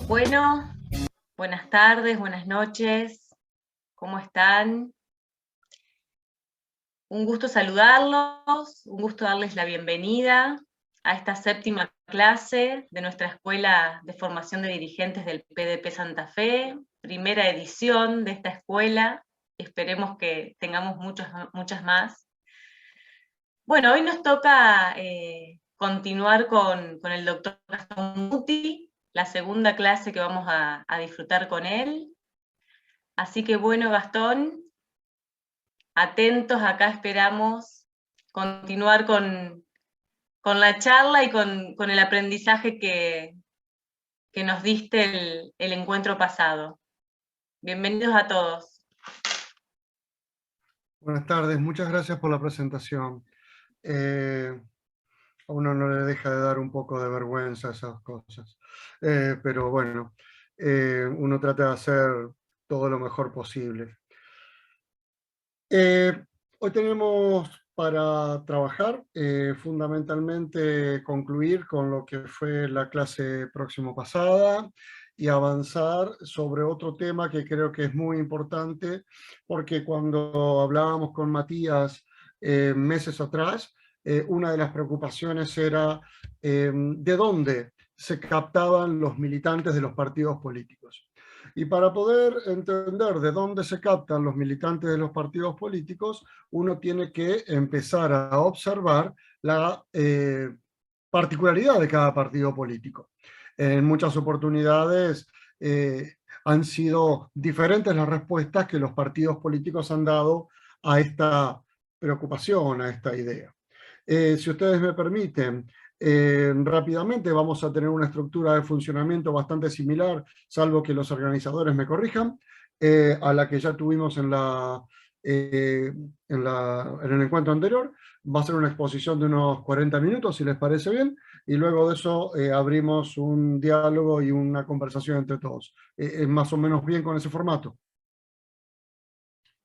Bueno, buenas tardes, buenas noches, ¿cómo están? Un gusto saludarlos, un gusto darles la bienvenida a esta séptima clase de nuestra Escuela de Formación de Dirigentes del PDP Santa Fe, primera edición de esta escuela, esperemos que tengamos muchas más. Bueno, hoy nos toca continuar con el doctor Gastón Muti, la segunda clase que vamos a disfrutar con él. Así que bueno, Gastón, atentos, acá esperamos continuar con la charla y con el aprendizaje que nos diste el encuentro pasado. Bienvenidos a todos. Buenas tardes, muchas gracias por la presentación. A uno no le deja de dar un poco de vergüenza esas cosas, pero bueno, uno trata de hacer todo lo mejor posible. Hoy tenemos para trabajar, fundamentalmente concluir con lo que fue la clase próximo pasada y avanzar sobre otro tema que creo que es muy importante, porque cuando hablábamos con Matías meses atrás, una de las preocupaciones era de dónde se captaban los militantes de los partidos políticos. Y para poder entender de dónde se captan los militantes de los partidos políticos, uno tiene que empezar a observar la particularidad de cada partido político. En muchas oportunidades han sido diferentes las respuestas que los partidos políticos han dado a esta preocupación, a esta idea. Si ustedes me permiten, rápidamente vamos a tener una estructura de funcionamiento bastante similar, salvo que los organizadores me corrijan, a la que ya tuvimos en el encuentro anterior. Va a ser una exposición de unos 40 minutos, si les parece bien, y luego de eso abrimos un diálogo y una conversación entre todos. ¿Es más o menos bien con ese formato?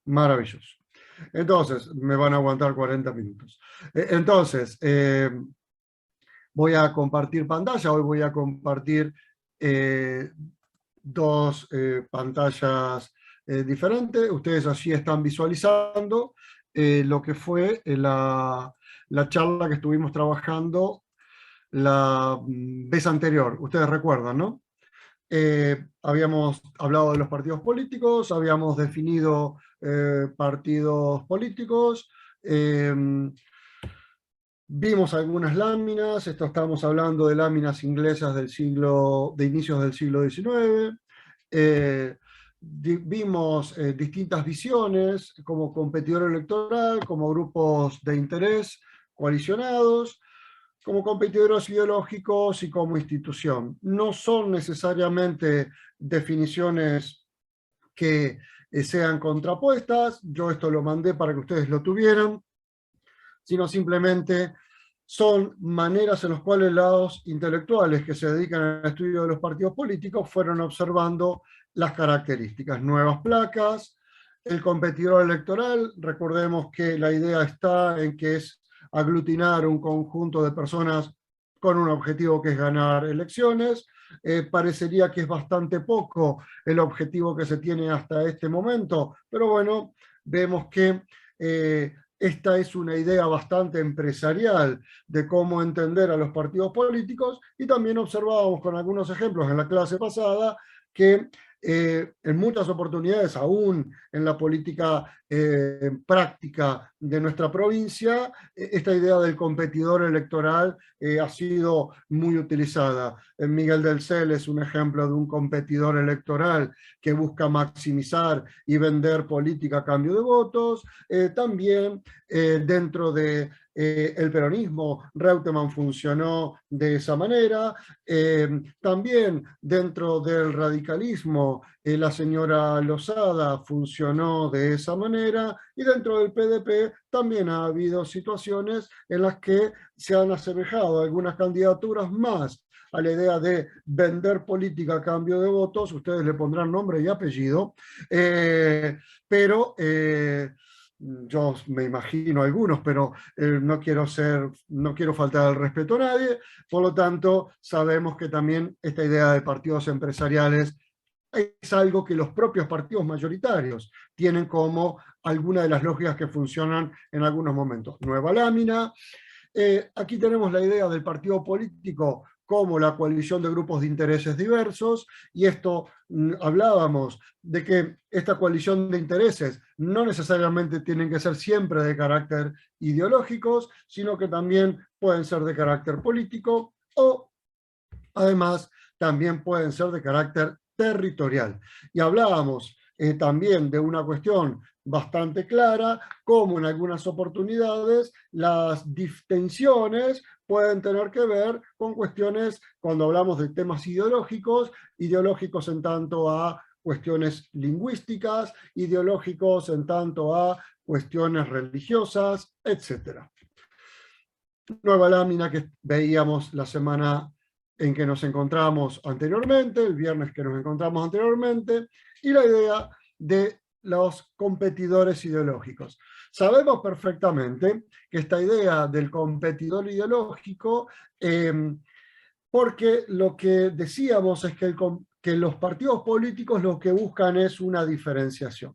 Maravilloso. Entonces, me van a aguantar 40 minutos. Entonces, voy a compartir pantalla. Hoy voy a compartir dos pantallas diferentes. Ustedes allí están visualizando lo que fue la charla que estuvimos trabajando la vez anterior. Ustedes recuerdan, ¿no? Habíamos hablado de los partidos políticos, habíamos definido partidos políticos, vimos algunas láminas, esto estamos hablando de láminas inglesas de inicios del siglo XIX, vimos distintas visiones como competidor electoral, como grupos de interés coalicionados, como competidores ideológicos y como institución. No son necesariamente definiciones que sean contrapuestas, yo esto lo mandé para que ustedes lo tuvieran, sino simplemente son maneras en las cuales los intelectuales que se dedican al estudio de los partidos políticos fueron observando las características. Nuevas placas, el competidor electoral, recordemos que la idea está en que es aglutinar un conjunto de personas con un objetivo que es ganar elecciones. Parecería que es bastante poco el objetivo que se tiene hasta este momento, pero bueno, vemos que esta es una idea bastante empresarial de cómo entender a los partidos políticos, y también observábamos con algunos ejemplos en la clase pasada que en muchas oportunidades, aún en la política práctica de nuestra provincia, esta idea del competidor electoral ha sido muy utilizada. Miguel del Cel es un ejemplo de un competidor electoral que busca maximizar y vender política a cambio de votos. También dentro de el peronismo, Reutemann funcionó de esa manera. También dentro del radicalismo, la señora Losada funcionó de esa manera, y dentro del PDP también ha habido situaciones en las que se han asemejado algunas candidaturas más a la idea de vender política a cambio de votos. Ustedes le pondrán nombre y apellido, pero yo me imagino algunos, pero no quiero faltar al respeto a nadie. Por lo tanto, sabemos que también esta idea de partidos empresariales es algo que los propios partidos mayoritarios tienen como alguna de las lógicas que funcionan en algunos momentos. Nueva lámina. Aquí tenemos la idea del partido político como la coalición de grupos de intereses diversos, y esto hablábamos de que esta coalición de intereses no necesariamente tienen que ser siempre de carácter ideológicos, sino que también pueden ser de carácter político o, además, también pueden ser de carácter territorial. Y hablábamos también de una cuestión bastante clara, como en algunas oportunidades las distensiones pueden tener que ver con cuestiones, cuando hablamos de temas ideológicos en tanto a cuestiones lingüísticas, ideológicos en tanto a cuestiones religiosas, etc. Nueva lámina que veíamos la semana en que nos encontramos anteriormente, el viernes que nos encontramos anteriormente, y la idea de los competidores ideológicos. Sabemos perfectamente que esta idea del competidor ideológico, porque lo que decíamos es que los partidos políticos lo que buscan es una diferenciación.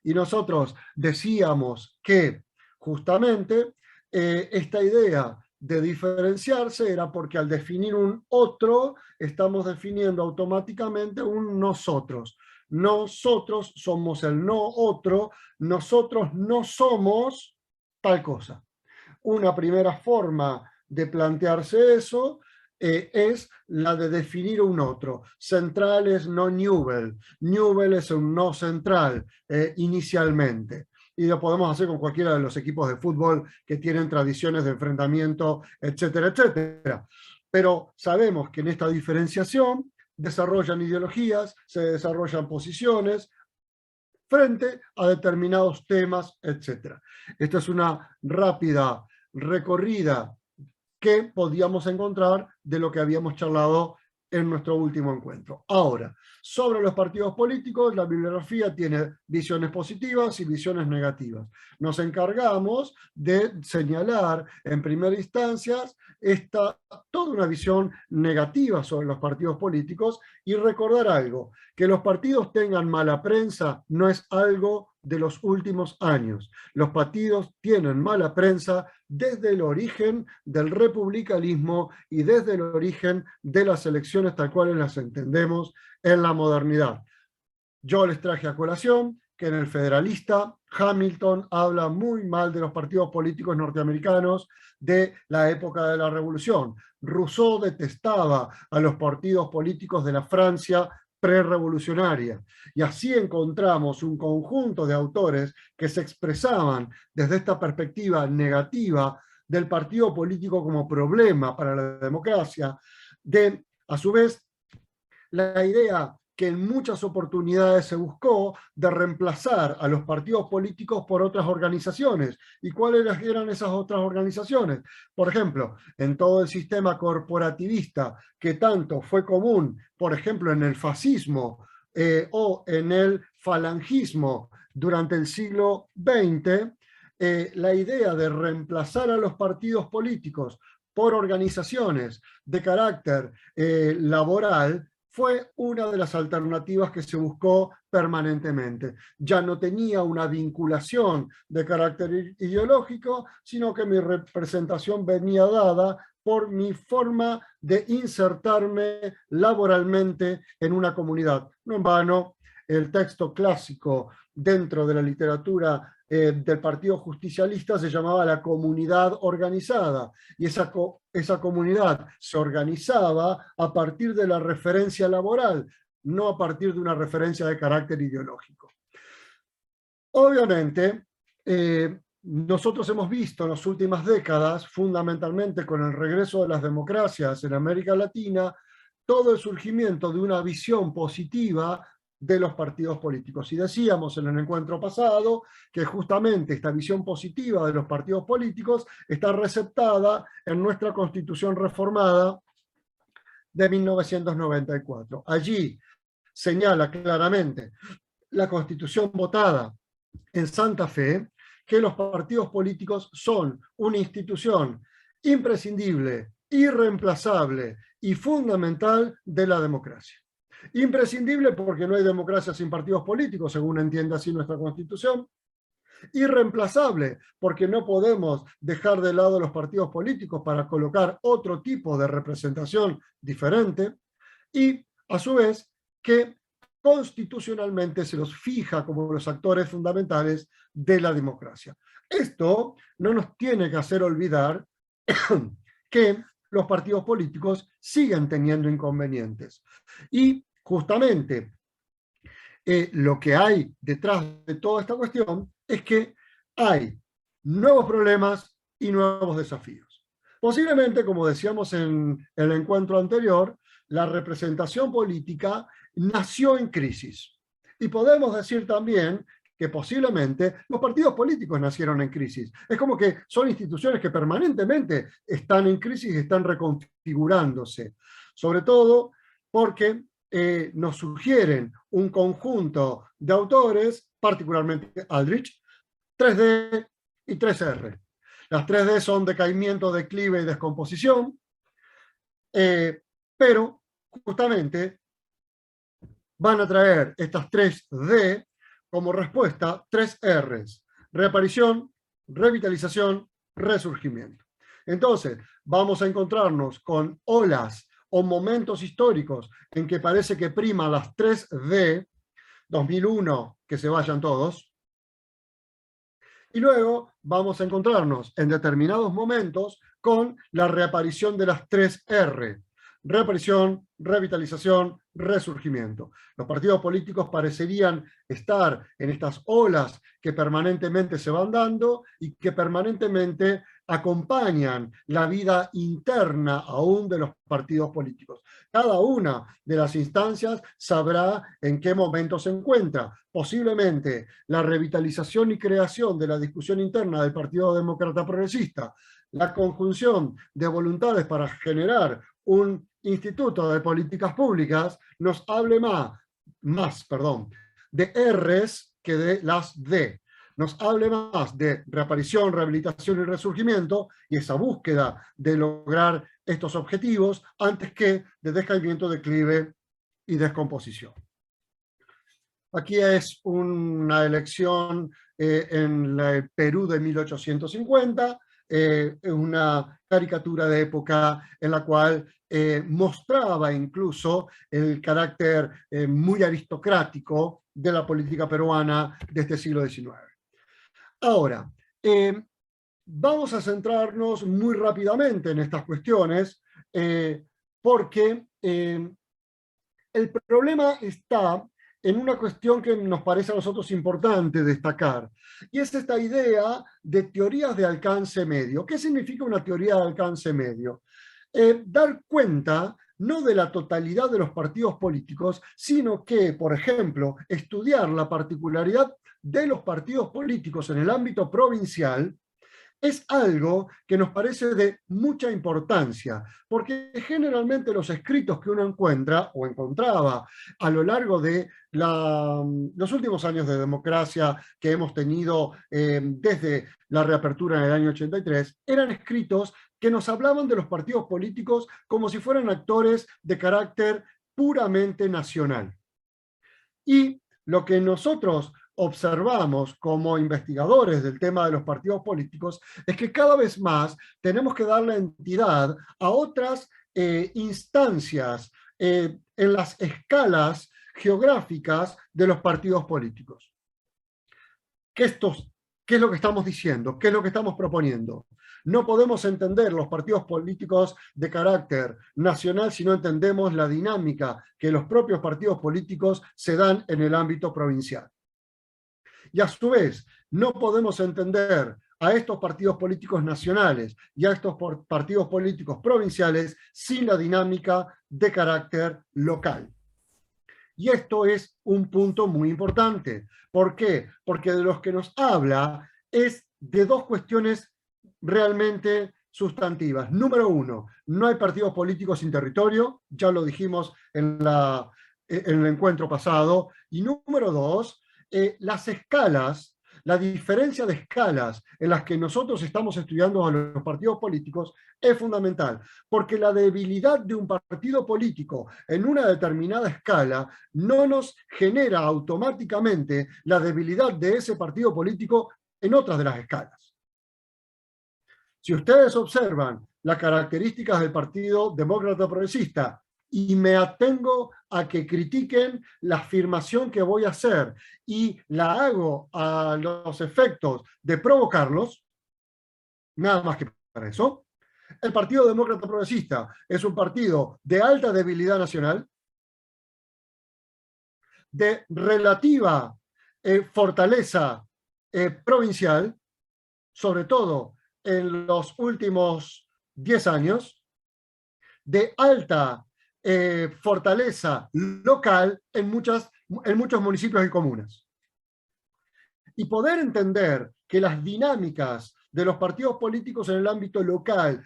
Y nosotros decíamos que justamente esta idea de diferenciarse era porque al definir un otro, estamos definiendo automáticamente un nosotros. Nosotros somos el no otro, nosotros no somos tal cosa. Una primera forma de plantearse eso es la de definir un otro. Central es no Newell. Newell es un no central inicialmente. Y lo podemos hacer con cualquiera de los equipos de fútbol que tienen tradiciones de enfrentamiento, etcétera, etcétera. Pero sabemos que en esta diferenciación desarrollan ideologías, se desarrollan posiciones frente a determinados temas, etcétera. Esta es una rápida recorrida que podíamos encontrar de lo que habíamos charlado en nuestro último encuentro. Ahora, sobre los partidos políticos, la bibliografía tiene visiones positivas y visiones negativas. Nos encargamos de señalar en primera instancia toda una visión negativa sobre los partidos políticos y recordar algo, que los partidos tengan mala prensa no es algo de los últimos años. Los partidos tienen mala prensa desde el origen del republicanismo y desde el origen de las elecciones tal cual las entendemos en la modernidad. Yo les traje a colación que en el Federalista Hamilton habla muy mal de los partidos políticos norteamericanos de la época de la Revolución. Rousseau detestaba a los partidos políticos de la Francia prerevolucionaria. Y así encontramos un conjunto de autores que se expresaban desde esta perspectiva negativa del partido político como problema para la democracia, a su vez, la idea que en muchas oportunidades se buscó de reemplazar a los partidos políticos por otras organizaciones. ¿Y cuáles eran esas otras organizaciones? Por ejemplo, en todo el sistema corporativista que tanto fue común, por ejemplo, en el fascismo o en el falangismo durante el siglo XX, la idea de reemplazar a los partidos políticos por organizaciones de carácter laboral fue una de las alternativas que se buscó permanentemente. Ya no tenía una vinculación de carácter ideológico, sino que mi representación venía dada por mi forma de insertarme laboralmente en una comunidad. No en vano, el texto clásico dentro de la literatura del Partido Justicialista se llamaba la comunidad organizada, y esa comunidad se organizaba a partir de la referencia laboral, no a partir de una referencia de carácter ideológico. Obviamente, nosotros hemos visto en las últimas décadas, fundamentalmente con el regreso de las democracias en América Latina, todo el surgimiento de una visión positiva de los partidos políticos. Y decíamos en el encuentro pasado que justamente esta visión positiva de los partidos políticos está receptada en nuestra Constitución reformada de 1994. Allí señala claramente la Constitución votada en Santa Fe que los partidos políticos son una institución imprescindible, irreemplazable y fundamental de la democracia. Imprescindible porque no hay democracia sin partidos políticos, según entiende así nuestra Constitución. Irreemplazable porque no podemos dejar de lado los partidos políticos para colocar otro tipo de representación diferente. Y, a su vez, que constitucionalmente se los fija como los actores fundamentales de la democracia. Esto no nos tiene que hacer olvidar que los partidos políticos siguen teniendo inconvenientes. Y justamente lo que hay detrás de toda esta cuestión es que hay nuevos problemas y nuevos desafíos. Posiblemente, como decíamos en el encuentro anterior, la representación política nació en crisis. Y podemos decir también que posiblemente los partidos políticos nacieron en crisis. Es como que son instituciones que permanentemente están en crisis y están reconfigurándose. Sobre todo porque nos sugieren un conjunto de autores, particularmente Aldrich, 3D y 3R. Las 3D son decaimiento, declive y descomposición, pero justamente van a traer estas 3D como respuesta 3 Rs: reaparición, revitalización, resurgimiento. Entonces, vamos a encontrarnos con olas o momentos históricos en que parece que prima las 3D, 2001, que se vayan todos, y luego vamos a encontrarnos en determinados momentos con la reaparición de las 3R: reaparición, revitalización, resurgimiento. Los partidos políticos parecerían estar en estas olas que permanentemente se van dando y que permanentemente acompañan la vida interna aún de los partidos políticos. Cada una de las instancias sabrá en qué momento se encuentra. Posiblemente la revitalización y creación de la discusión interna del Partido Demócrata Progresista, la conjunción de voluntades para generar un instituto de políticas públicas, nos hable más de Rs que de las D. Nos hable más de reaparición, rehabilitación y resurgimiento, y esa búsqueda de lograr estos objetivos antes que de decaimiento, declive y descomposición. Aquí es una elección en el Perú de 1850, una caricatura de época en la cual mostraba incluso el carácter muy aristocrático de la política peruana de este siglo XIX. Ahora, vamos a centrarnos muy rápidamente en estas cuestiones, porque el problema está en una cuestión que nos parece a nosotros importante destacar, y es esta idea de teorías de alcance medio. ¿Qué significa una teoría de alcance medio? Dar cuenta no de la totalidad de los partidos políticos, sino que, por ejemplo, estudiar la particularidad de los partidos políticos en el ámbito provincial es algo que nos parece de mucha importancia, porque generalmente los escritos que uno encuentra o encontraba a lo largo de los últimos años de democracia que hemos tenido desde la reapertura en el año 83, eran escritos que nos hablaban de los partidos políticos como si fueran actores de carácter puramente nacional. Y lo que nosotros observamos como investigadores del tema de los partidos políticos es que cada vez más tenemos que darle entidad a otras instancias en las escalas geográficas de los partidos políticos. ¿Qué es lo que estamos diciendo? ¿Qué es lo que estamos proponiendo? No podemos entender los partidos políticos de carácter nacional si no entendemos la dinámica que los propios partidos políticos se dan en el ámbito provincial. Y a su vez, no podemos entender a estos partidos políticos nacionales y a estos partidos políticos provinciales sin la dinámica de carácter local. Y esto es un punto muy importante. ¿Por qué? Porque de los que nos habla es de dos cuestiones realmente sustantivas. Número uno, no hay partidos políticos sin territorio, ya lo dijimos en el encuentro pasado. Y número dos, las escalas la diferencia de escalas en las que nosotros estamos estudiando a los partidos políticos es fundamental, porque la debilidad de un partido político en una determinada escala no nos genera automáticamente la debilidad de ese partido político en otras de las escalas. Si ustedes observan las características del Partido Demócrata Progresista y me atengo a que critiquen la afirmación que voy a hacer y la hago a los efectos de provocarlos, nada más que para eso, el Partido Demócrata Progresista es un partido de alta debilidad nacional, de relativa fortaleza provincial, sobre todo en los últimos 10 años, de alta fortaleza local en muchos municipios y comunas. Y poder entender que las dinámicas de los partidos políticos en el ámbito local,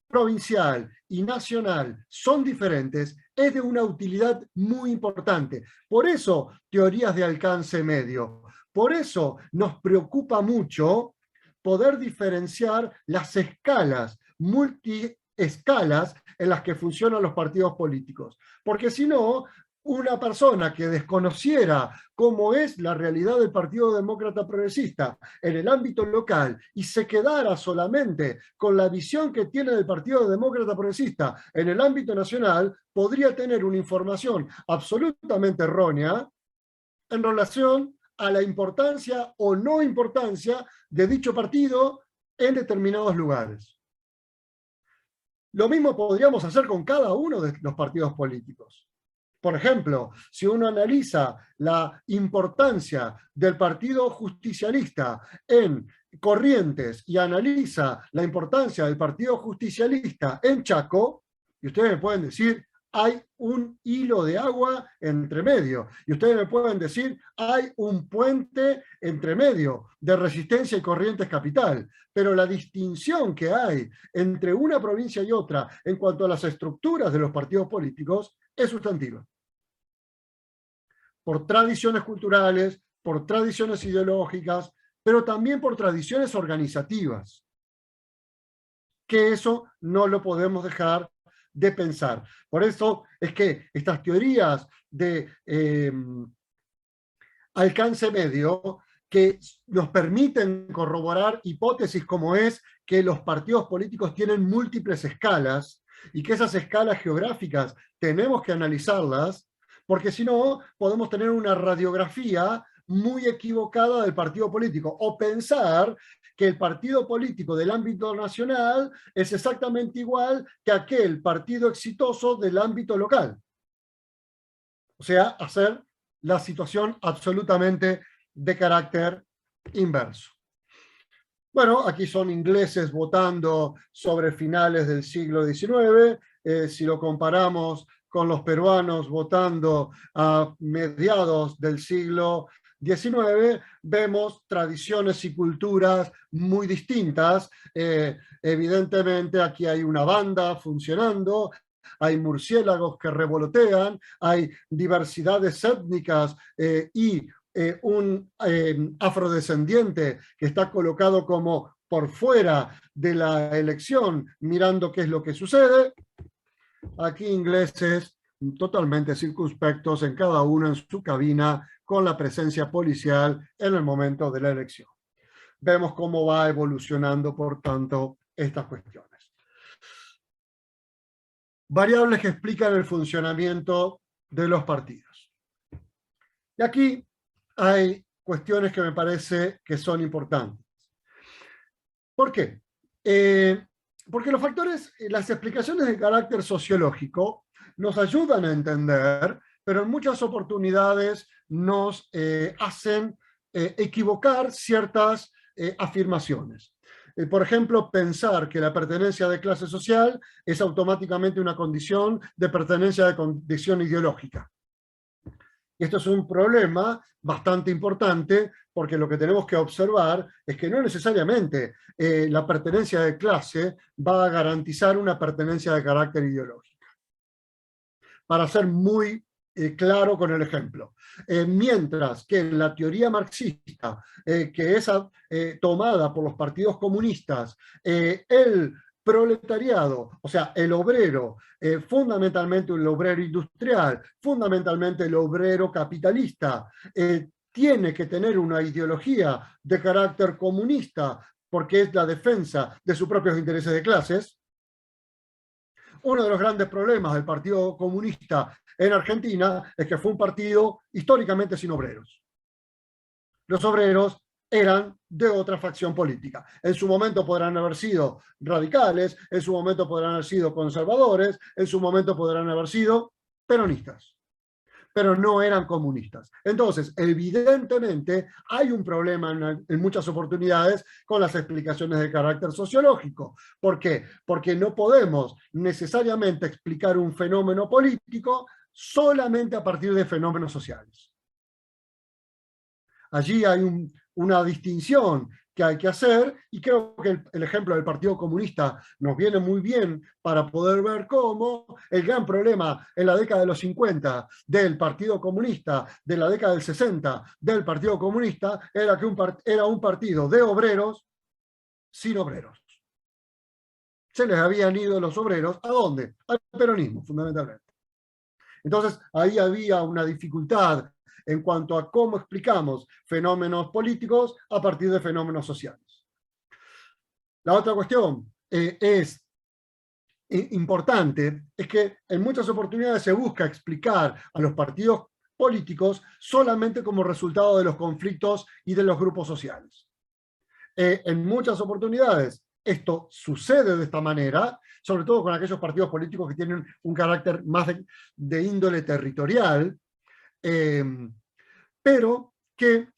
provincial y nacional son diferentes, es de una utilidad muy importante. Por eso, teorías de alcance medio. Por eso nos preocupa mucho poder diferenciar las escalas, multiescalas en las que funcionan los partidos políticos. Porque si no, una persona que desconociera cómo es la realidad del Partido Demócrata Progresista en el ámbito local y se quedara solamente con la visión que tiene del Partido Demócrata Progresista en el ámbito nacional, podría tener una información absolutamente errónea en relación a la importancia o no importancia de dicho partido en determinados lugares. Lo mismo podríamos hacer con cada uno de los partidos políticos. Por ejemplo, si uno analiza la importancia del Partido Justicialista en Corrientes y analiza la importancia del Partido Justicialista en Chaco, y ustedes me pueden decir, hay un hilo de agua entre medio. Y ustedes me pueden decir, hay un puente entre medio de Resistencia y Corrientes Capital. Pero la distinción que hay entre una provincia y otra en cuanto a las estructuras de los partidos políticos es sustantiva. Por tradiciones culturales, por tradiciones ideológicas, pero también por tradiciones organizativas. Que eso no lo podemos dejar de pensar. Por eso es que estas teorías de alcance medio que nos permiten corroborar hipótesis como es que los partidos políticos tienen múltiples escalas y que esas escalas geográficas tenemos que analizarlas, porque si no podemos tener una radiografía muy equivocada del partido político o pensar que el partido político del ámbito nacional es exactamente igual que aquel partido exitoso del ámbito local. O sea, hacer la situación absolutamente de carácter inverso. Bueno, aquí son ingleses votando sobre finales del siglo XIX, si lo comparamos con los peruanos votando a mediados del siglo XIX, vemos tradiciones y culturas muy distintas. Evidentemente aquí hay una banda funcionando, hay murciélagos que revolotean, hay diversidades étnicas y un afrodescendiente que está colocado como por fuera de la elección mirando qué es lo que sucede. Aquí ingleses totalmente circunspectos en cada uno en su cabina con la presencia policial en el momento de la elección. Vemos cómo va evolucionando, por tanto, estas cuestiones. Variables que explican el funcionamiento de los partidos. Y aquí hay cuestiones que me parece que son importantes. ¿Por qué? Porque los factores, las explicaciones de carácter sociológico nos ayudan a entender, pero en muchas oportunidades nos hacen equivocar ciertas afirmaciones. Por ejemplo, pensar que la pertenencia de clase social es automáticamente una condición de pertenencia de condición ideológica. Y esto es un problema bastante importante porque lo que tenemos que observar es que no necesariamente la pertenencia de clase va a garantizar una pertenencia de carácter ideológico. Para ser muy claro con el ejemplo. Mientras que en la teoría marxista, que es tomada por los partidos comunistas, el proletariado, o sea, el obrero, fundamentalmente el obrero industrial, fundamentalmente el obrero capitalista, tiene que tener una ideología de carácter comunista porque es la defensa de sus propios intereses de clases. Uno de los grandes problemas del Partido Comunista en Argentina es que fue un partido históricamente sin obreros. Los obreros eran de otra facción política. En su momento podrán haber sido radicales, en su momento podrán haber sido conservadores, en su momento podrán haber sido peronistas, pero no eran comunistas. Entonces, evidentemente, hay un problema en muchas oportunidades con las explicaciones de carácter sociológico. ¿Por qué? Porque no podemos necesariamente explicar un fenómeno político solamente a partir de fenómenos sociales. Allí hay una distinción que hay que hacer, y creo que el ejemplo del Partido Comunista nos viene muy bien para poder ver cómo el gran problema en la década de los 50 del Partido Comunista, de la década del 60 del Partido Comunista, era que era un partido de obreros sin obreros. Se les habían ido los obreros, ¿a dónde? Al peronismo, fundamentalmente. Entonces, ahí había una dificultad en cuanto a cómo explicamos fenómenos políticos a partir de fenómenos sociales. La otra cuestión importante es que en muchas oportunidades se busca explicar a los partidos políticos solamente como resultado de los conflictos y de los grupos sociales. En muchas oportunidades esto sucede de esta manera, sobre todo con aquellos partidos políticos que tienen un carácter más de índole territorial, pero que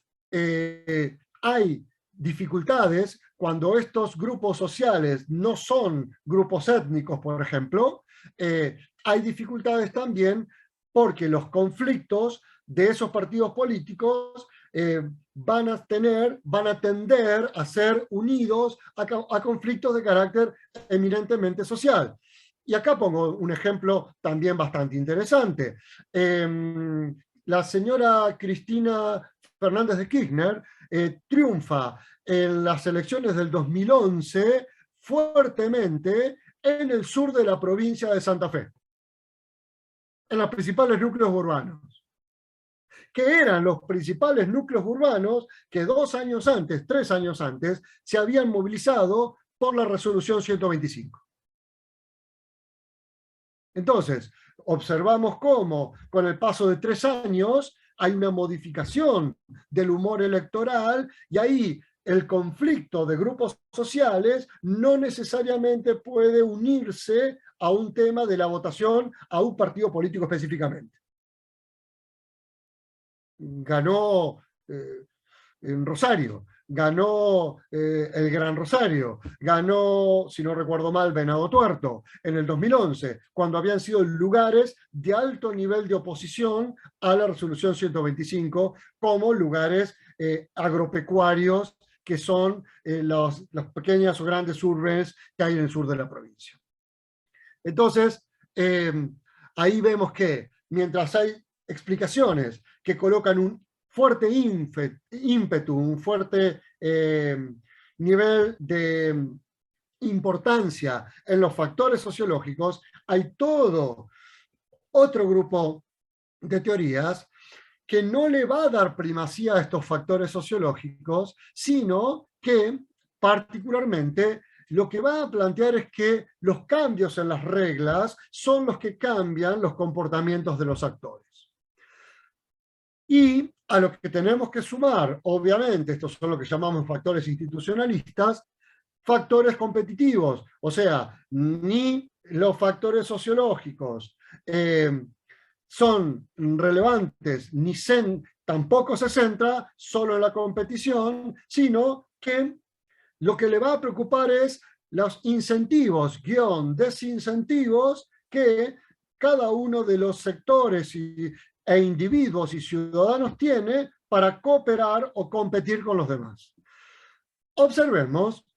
hay dificultades cuando estos grupos sociales no son grupos étnicos, por ejemplo. Hay dificultades también porque los conflictos de esos partidos políticos van a tender a ser unidos a conflictos de carácter eminentemente social. Y acá pongo un ejemplo también bastante interesante. La señora Cristina Fernández de Kirchner triunfa en las elecciones del 2011 fuertemente en el sur de la provincia de Santa Fe, en los principales núcleos urbanos, que eran los principales núcleos urbanos que 2 años antes, 3 años antes, se habían movilizado por la resolución 125. Entonces, observamos cómo con el paso de 3 años hay una modificación del humor electoral, y ahí el conflicto de grupos sociales no necesariamente puede unirse a un tema de la votación a un partido político específicamente. Ganó en Rosario, ganó el Gran Rosario, ganó, si no recuerdo mal, Venado Tuerto en el 2011, cuando habían sido lugares de alto nivel de oposición a la resolución 125, como lugares agropecuarios, que son las pequeñas o grandes urbes que hay en el sur de la provincia. Entonces, ahí vemos que mientras hay explicaciones que colocan un fuerte ímpetu, un fuerte nivel de importancia en los factores sociológicos, hay todo otro grupo de teorías que no le va a dar primacía a estos factores sociológicos, sino que particularmente lo que va a plantear es que los cambios en las reglas son los que cambian los comportamientos de los actores. Y a lo que tenemos que sumar, obviamente, estos son lo que llamamos factores institucionalistas, factores competitivos, o sea, ni los factores sociológicos son relevantes, ni tampoco se centra solo en la competición, sino que lo que le va a preocupar es los incentivos, desincentivos que cada uno de los sectores e individuos y ciudadanos tiene para cooperar o competir con los demás. Observemos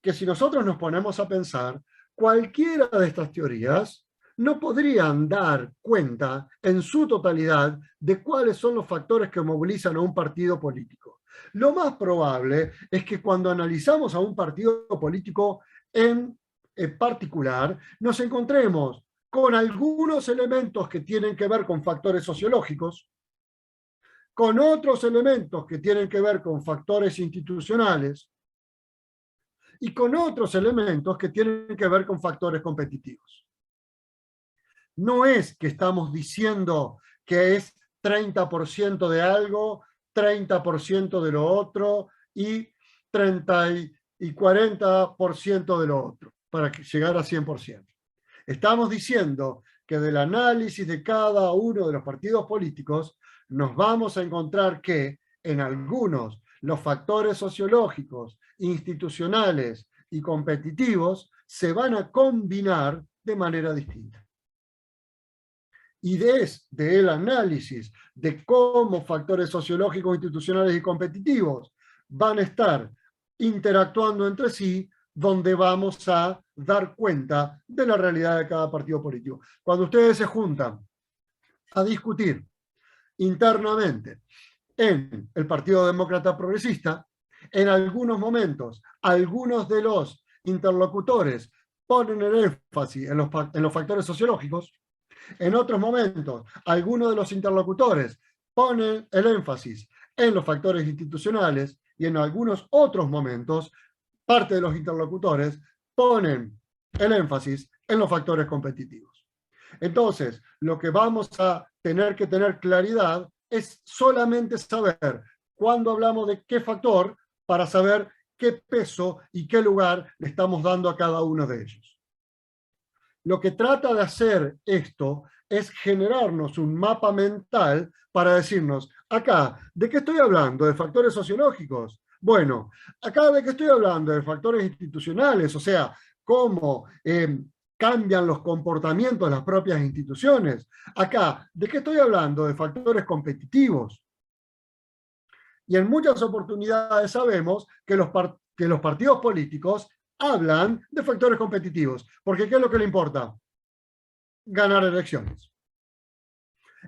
que si nosotros nos ponemos a pensar, cualquiera de estas teorías no podrían dar cuenta en su totalidad de cuáles son los factores que movilizan a un partido político. Lo más probable es que cuando analizamos a un partido político en particular, nos encontremos con algunos elementos que tienen que ver con factores sociológicos, con otros elementos que tienen que ver con factores institucionales y con otros elementos que tienen que ver con factores competitivos. No es que estamos diciendo que es 30% de algo, 30% de lo otro y 30 y 40% de lo otro, para llegar a 100%. Estamos diciendo que del análisis de cada uno de los partidos políticos nos vamos a encontrar que en algunos los factores sociológicos, institucionales y competitivos se van a combinar de manera distinta. Y desde el análisis de cómo factores sociológicos, institucionales y competitivos van a estar interactuando entre sí, donde vamos a dar cuenta de la realidad de cada partido político. Cuando ustedes se juntan a discutir internamente en el Partido Demócrata Progresista, en algunos momentos, algunos de los interlocutores ponen el énfasis en los factores sociológicos. En otros momentos, algunos de los interlocutores ponen el énfasis en los factores institucionales y en algunos otros momentos, parte de los interlocutores ponen el énfasis en los factores competitivos. Entonces, lo que vamos a tener que tener claridad es solamente saber cuándo hablamos de qué factor para saber qué peso y qué lugar le estamos dando a cada uno de ellos. Lo que trata de hacer esto es generarnos un mapa mental para decirnos, acá, ¿de qué estoy hablando? ¿De factores sociológicos? Bueno, acá de qué estoy hablando, de factores institucionales, o sea, cómo cambian los comportamientos de las propias instituciones. Acá, ¿de qué estoy hablando? De factores competitivos. Y en muchas oportunidades sabemos que los partidos políticos hablan de factores competitivos, porque ¿qué es lo que le importa? Ganar elecciones.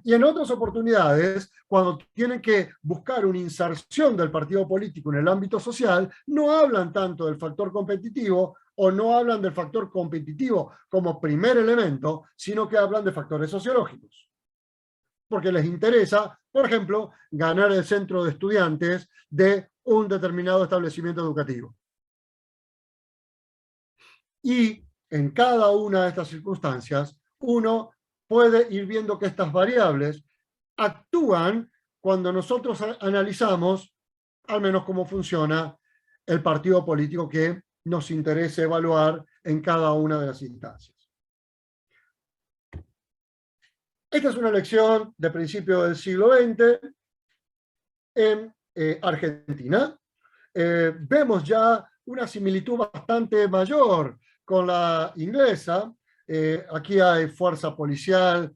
Y en otras oportunidades, cuando tienen que buscar una inserción del partido político en el ámbito social, no hablan tanto del factor competitivo o no hablan del factor competitivo como primer elemento, sino que hablan de factores sociológicos. Porque les interesa, por ejemplo, ganar el centro de estudiantes de un determinado establecimiento educativo. Y en cada una de estas circunstancias, uno puede ir viendo que estas variables actúan cuando nosotros analizamos al menos cómo funciona el partido político que nos interesa evaluar en cada una de las instancias. Esta es una lección de principio del siglo XX en Argentina. Vemos ya una similitud bastante mayor con la inglesa. Aquí hay fuerza policial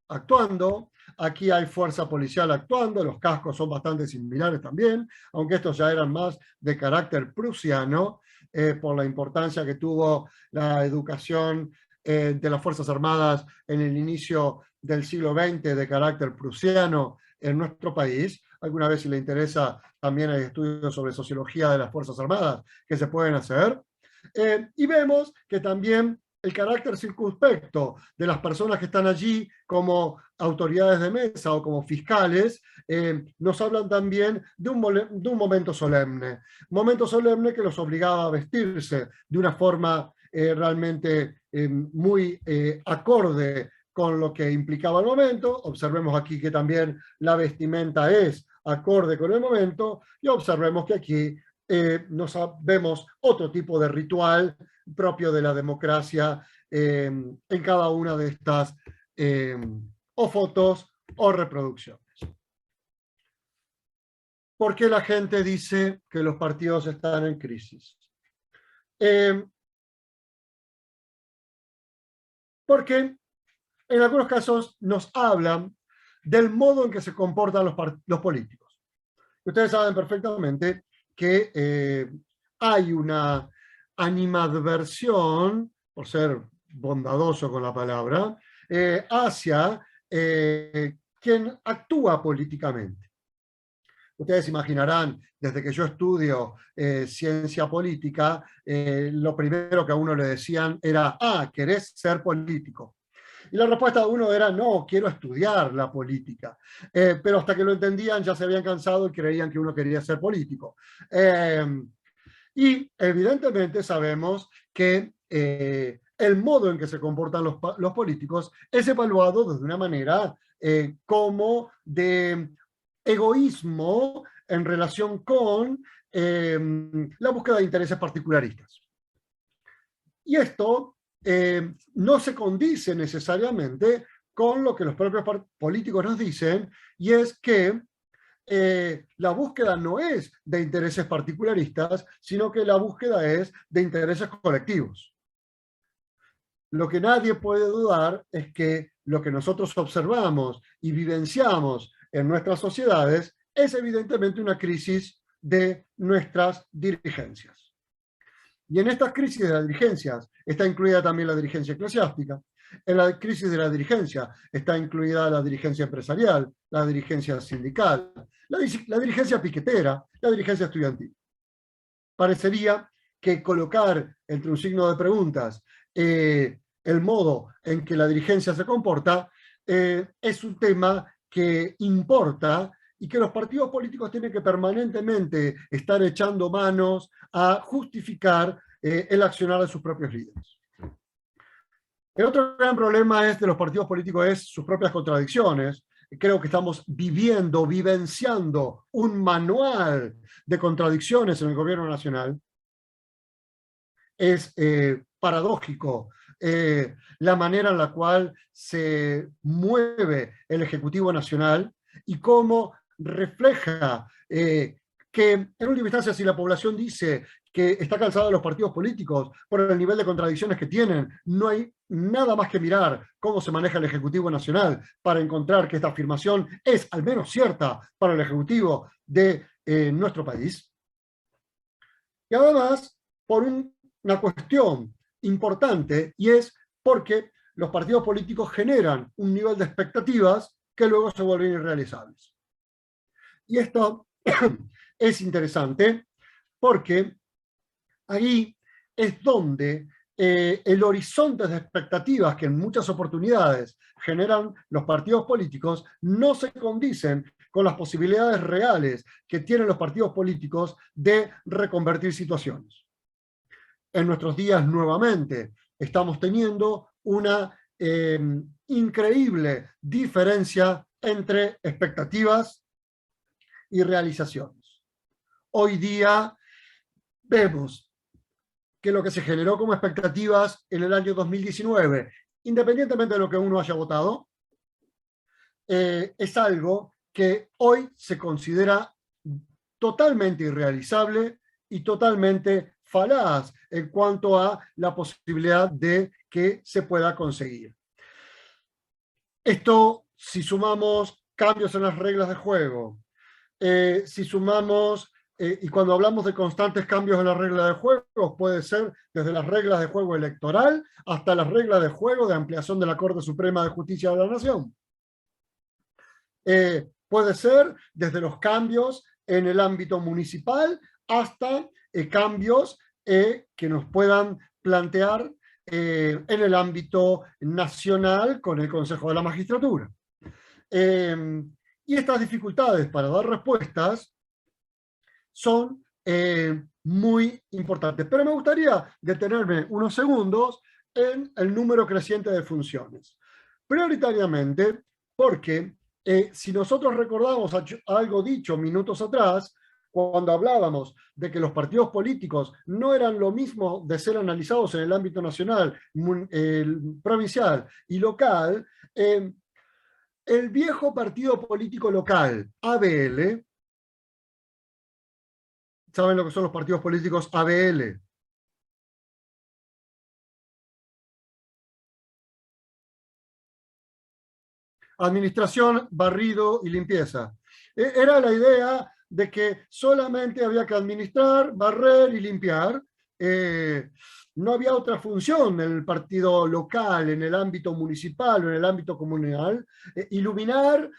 actuando, aquí hay fuerza policial actuando, los cascos son bastante similares también, aunque estos ya eran más de carácter prusiano, por la importancia que tuvo la educación de las Fuerzas Armadas en el inicio del siglo XX de carácter prusiano en nuestro país. Alguna vez, si le interesa, también hay estudios sobre sociología de las Fuerzas Armadas que se pueden hacer. Y vemos que también el carácter circunspecto de las personas que están allí como autoridades de mesa o como fiscales, nos hablan también de un momento solemne que los obligaba a vestirse de una forma realmente muy acorde con lo que implicaba el momento. Observemos aquí que también la vestimenta es acorde con el momento, y observemos que aquí vemos otro tipo de ritual propio de la democracia en cada una de estas o fotos o reproducciones. ¿Por qué la gente dice que los partidos están en crisis? Porque en algunos casos nos hablan del modo en que se comportan los políticos. Ustedes saben perfectamente que hay una animadversión, por ser bondadoso con la palabra, hacia quien actúa políticamente. Ustedes imaginarán, desde que yo estudio ciencia política, lo primero que a uno le decían era, ¿querés ser político? Y la respuesta de uno era, no, quiero estudiar la política. Pero hasta que lo entendían ya se habían cansado y creían que uno quería ser político. Y evidentemente sabemos que el modo en que se comportan los políticos es evaluado desde una manera como de egoísmo en relación con la búsqueda de intereses particularistas. Y esto no se condice necesariamente con lo que los propios políticos nos dicen, y es que la búsqueda no es de intereses particularistas, sino que la búsqueda es de intereses colectivos. Lo que nadie puede dudar es que lo que nosotros observamos y vivenciamos en nuestras sociedades es evidentemente una crisis de nuestras dirigencias. Y en estas crisis de las dirigencias está incluida también la dirigencia eclesiástica. En la crisis de la dirigencia está incluida la dirigencia empresarial, la dirigencia sindical, la dirigencia piquetera, la dirigencia estudiantil. Parecería que colocar entre un signo de preguntas el modo en que la dirigencia se comporta es un tema que importa y que los partidos políticos tienen que permanentemente estar echando manos a justificar el accionar de sus propios líderes. El otro gran problema de los partidos políticos es sus propias contradicciones. Creo que estamos vivenciando un manual de contradicciones en el gobierno nacional. Es paradójico la manera en la cual se mueve el Ejecutivo Nacional y cómo refleja que, en última instancia, si la población dice que está cansada de los partidos políticos por el nivel de contradicciones que tienen, no hay nada más que mirar cómo se maneja el Ejecutivo Nacional para encontrar que esta afirmación es al menos cierta para el Ejecutivo de nuestro país. Y además, por una cuestión importante, y es porque los partidos políticos generan un nivel de expectativas que luego se vuelven irrealizables. Y esto es interesante porque ahí es donde el horizonte de expectativas que en muchas oportunidades generan los partidos políticos no se condicen con las posibilidades reales que tienen los partidos políticos de reconvertir situaciones. En nuestros días, nuevamente, estamos teniendo una increíble diferencia entre expectativas y realizaciones. Hoy día vemos que lo que se generó como expectativas en el año 2019, independientemente de lo que uno haya votado, es algo que hoy se considera totalmente irrealizable y totalmente falaz en cuanto a la posibilidad de que se pueda conseguir. Esto, si sumamos cambios en las reglas de juego, si sumamos, y cuando hablamos de constantes cambios en las reglas de juego, puede ser desde las reglas de juego electoral hasta las reglas de juego de ampliación de la Corte Suprema de Justicia de la Nación. Puede ser desde los cambios en el ámbito municipal hasta cambios que nos puedan plantear en el ámbito nacional con el Consejo de la Magistratura. Y estas dificultades para dar respuestas son muy importantes. Pero me gustaría detenerme unos segundos en el número creciente de funciones. Prioritariamente porque si nosotros recordamos algo dicho minutos atrás, cuando hablábamos de que los partidos políticos no eran lo mismo de ser analizados en el ámbito nacional, provincial y local, el viejo partido político local, ABL, ¿saben lo que son los partidos políticos ABL? Administración, barrido y limpieza. Era la idea de que solamente había que administrar, barrer y limpiar. no había otra función en el partido local, en el ámbito municipal o en el ámbito comunal, iluminar,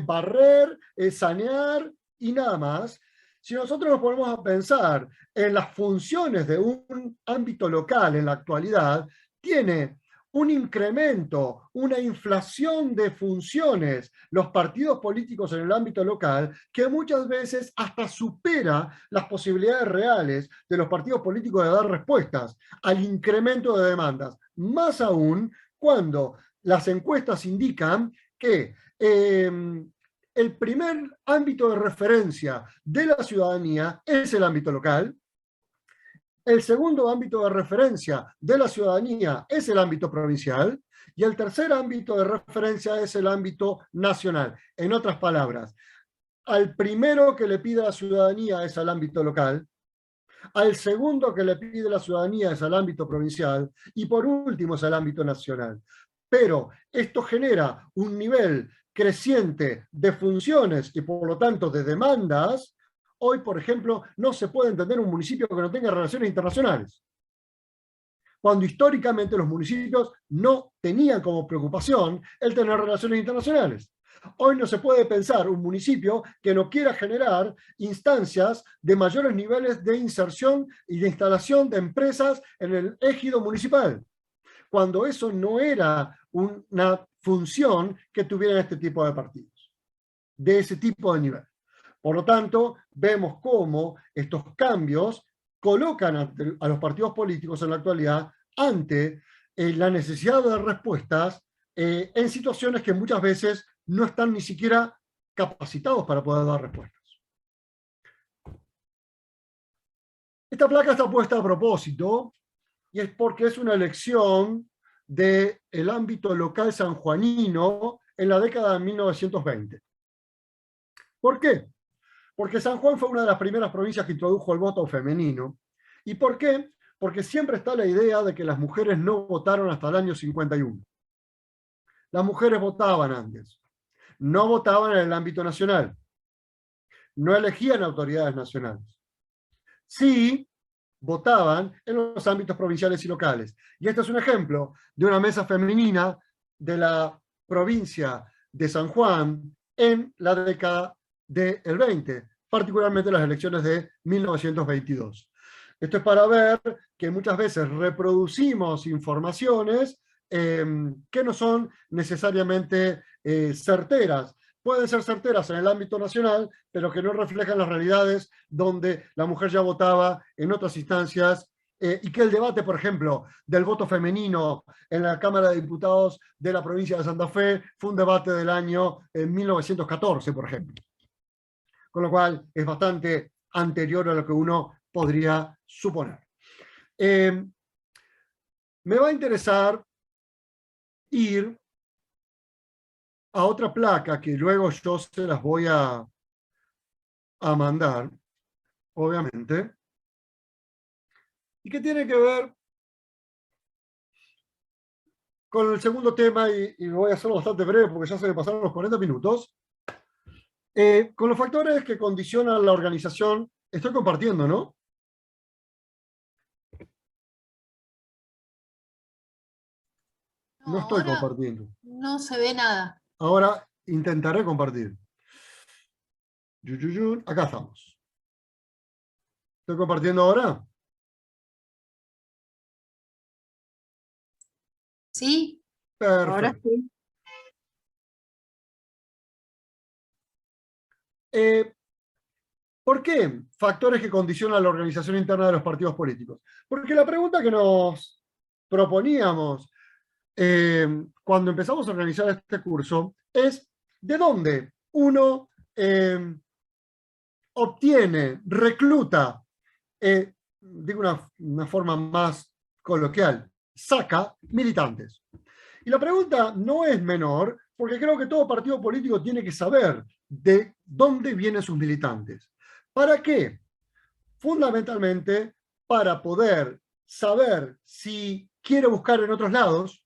barrer, sanear y nada más. Si nosotros nos ponemos a pensar en las funciones de un ámbito local en la actualidad, tiene un incremento, una inflación de funciones, los partidos políticos en el ámbito local, que muchas veces hasta supera las posibilidades reales de los partidos políticos de dar respuestas al incremento de demandas. Más aún cuando las encuestas indican que el primer ámbito de referencia de la ciudadanía es el ámbito local. El segundo ámbito de referencia de la ciudadanía es el ámbito provincial y el tercer ámbito de referencia es el ámbito nacional. En otras palabras, al primero que le pide la ciudadanía es al ámbito local, al segundo que le pide la ciudadanía es al ámbito provincial y por último es al ámbito nacional. Pero esto genera un nivel creciente de funciones y por lo tanto de demandas. Hoy, por ejemplo, no se puede entender un municipio que no tenga relaciones internacionales, cuando históricamente los municipios no tenían como preocupación el tener relaciones internacionales. Hoy no se puede pensar un municipio que no quiera generar instancias de mayores niveles de inserción y de instalación de empresas en el ejido municipal, cuando eso no era una función que tuvieran este tipo de partidos, de ese tipo de nivel. Por lo tanto, vemos cómo estos cambios colocan a los partidos políticos en la actualidad ante la necesidad de dar respuestas en situaciones que muchas veces no están ni siquiera capacitados para poder dar respuestas. Esta placa está puesta a propósito y es porque es una elección del ámbito local sanjuanino en la década de 1920. ¿Por qué? Porque San Juan fue una de las primeras provincias que introdujo el voto femenino. ¿Y por qué? Porque siempre está la idea de que las mujeres no votaron hasta el año 51. Las mujeres votaban antes, no votaban en el ámbito nacional, no elegían autoridades nacionales. Sí votaban en los ámbitos provinciales y locales. Y este es un ejemplo de una mesa femenina de la provincia de San Juan en la década del 20, particularmente las elecciones de 1922. Esto es para ver que muchas veces reproducimos informaciones que no son necesariamente certeras. Pueden ser certeras en el ámbito nacional, pero que no reflejan las realidades donde la mujer ya votaba en otras instancias y que el debate, por ejemplo, del voto femenino en la Cámara de Diputados de la provincia de Santa Fe fue un debate del año 1914, por ejemplo. Con lo cual es bastante anterior a lo que uno podría suponer. Me va a interesar ir a otra placa que luego yo se las voy a mandar, obviamente, y que tiene que ver con el segundo tema, y voy a hacerlo bastante breve porque ya se me pasaron los 40 minutos, con los factores que condicionan la organización. Estoy compartiendo, ¿no? No estoy Ahora compartiendo. no se ve nada. Ahora intentaré compartir. Acá estamos. ¿Estoy compartiendo ahora? ¿Sí? Perfecto. Ahora sí. ¿Por qué factores que condicionan la organización interna de los partidos políticos? Porque la pregunta que nos proponíamos cuando empezamos a organizar este curso es ¿de dónde uno obtiene, recluta, digo una forma más coloquial, saca militantes? Y la pregunta no es menor, porque creo que todo partido político tiene que saber de dónde vienen sus militantes. ¿Para qué? Fundamentalmente para poder saber si quiere buscar en otros lados,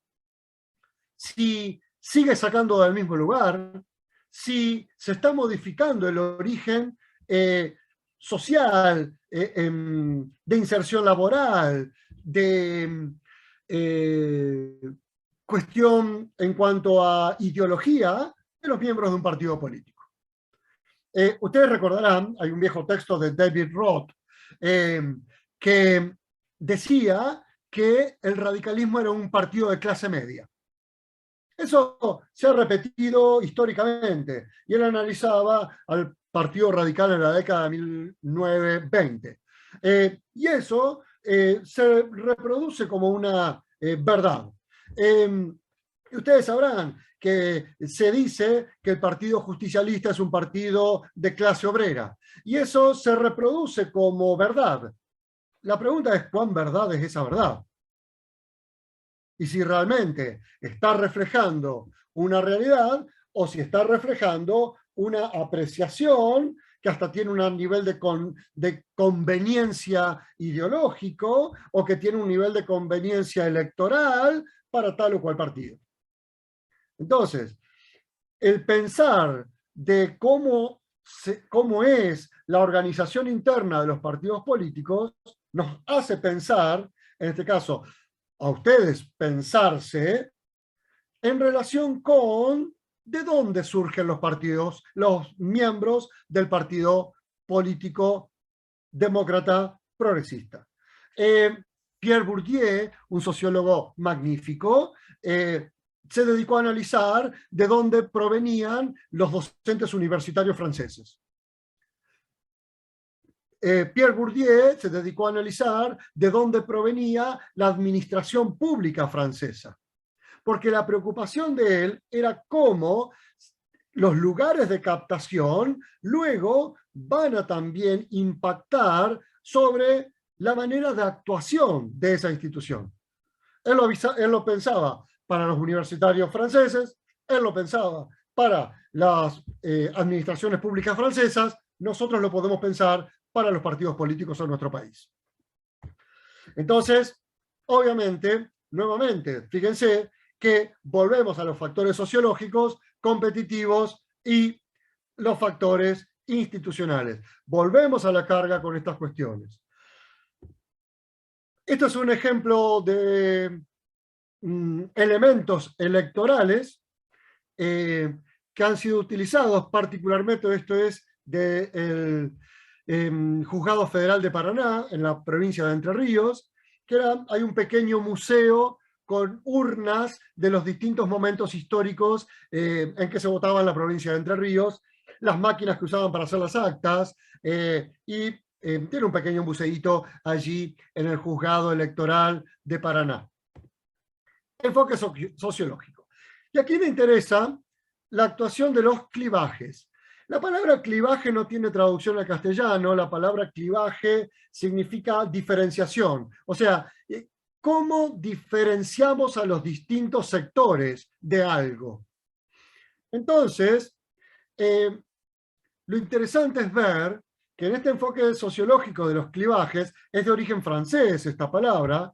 si sigue sacando del mismo lugar, si se está modificando el origen social, de inserción laboral, de cuestión en cuanto a ideología de los miembros de un partido político. Ustedes recordarán, hay un viejo texto de David Roth que decía que el radicalismo era un partido de clase media. Eso se ha repetido históricamente, y él analizaba al Partido Radical en la década de 1920. Y eso se reproduce como una verdad. Ustedes sabrán que se dice que el Partido Justicialista es un partido de clase obrera, y eso se reproduce como verdad. La pregunta es, ¿cuán verdad es esa verdad? Y si realmente está reflejando una realidad o si está reflejando una apreciación que hasta tiene un nivel de conveniencia ideológico o que tiene un nivel de conveniencia electoral para tal o cual partido. Entonces, el pensar de cómo es la organización interna de los partidos políticos nos hace pensar, en este caso, a ustedes pensarse en relación con de dónde surgen los partidos, los miembros del partido político demócrata progresista. Pierre Bourdieu, un sociólogo magnífico, se dedicó a analizar de dónde provenían los docentes universitarios franceses. Pierre Bourdieu se dedicó a analizar de dónde provenía la administración pública francesa, porque la preocupación de él era cómo los lugares de captación luego van a también impactar sobre la manera de actuación de esa institución. Él lo pensaba para los universitarios franceses, él lo pensaba para las administraciones públicas francesas, nosotros lo podemos pensar para los partidos políticos en nuestro país. Entonces, obviamente, nuevamente, fíjense que volvemos a los factores sociológicos, competitivos y los factores institucionales. Volvemos a la carga con estas cuestiones. Esto es un ejemplo de elementos electorales que han sido utilizados, particularmente esto es del Juzgado Federal de Paraná, en la provincia de Entre Ríos, que hay un pequeño museo con urnas de los distintos momentos históricos en que se votaba en la provincia de Entre Ríos, las máquinas que usaban para hacer las actas, y tiene un pequeño museíto allí en el Juzgado Electoral de Paraná. Enfoque sociológico. Y aquí me interesa la actuación de los clivajes. La palabra clivaje no tiene traducción al castellano, la palabra clivaje significa diferenciación. O sea, ¿cómo diferenciamos a los distintos sectores de algo? Entonces, lo interesante es ver que en este enfoque sociológico de los clivajes, es de origen francés esta palabra,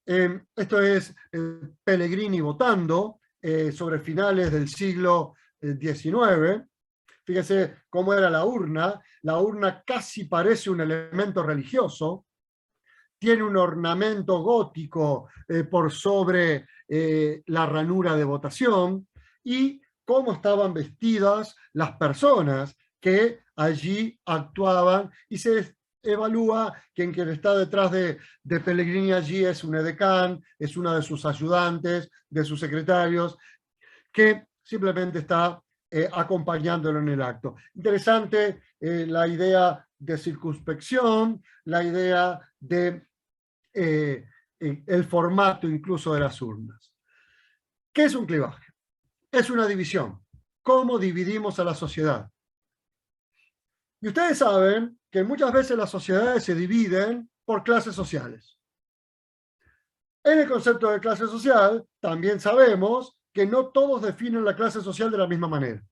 esto es Pellegrini votando sobre finales del siglo XIX. Fíjese cómo era la urna. La urna casi parece un elemento religioso. Tiene un ornamento gótico por sobre la ranura de votación. Y cómo estaban vestidas las personas que allí actuaban. Y se evalúa que quien está detrás de Pellegrini allí es un edecán, es una de sus ayudantes, de sus secretarios, que simplemente está acompañándolo en el acto. Interesante la idea de circunspección, la idea de el formato incluso de las urnas. ¿Qué es un clivaje? Es una división. ¿Cómo dividimos a la sociedad? Y ustedes saben que muchas veces las sociedades se dividen por clases sociales. En el concepto de clase social también sabemos que no todos definen la clase social de la misma manera.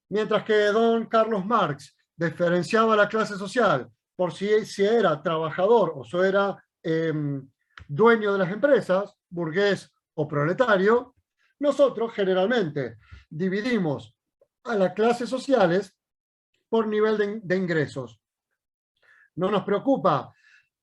Mientras que don Carlos Marx diferenciaba la clase social por si era trabajador o si era dueño de las empresas, burgués o proletario, nosotros generalmente dividimos a las clases sociales por nivel de ingresos. No nos preocupa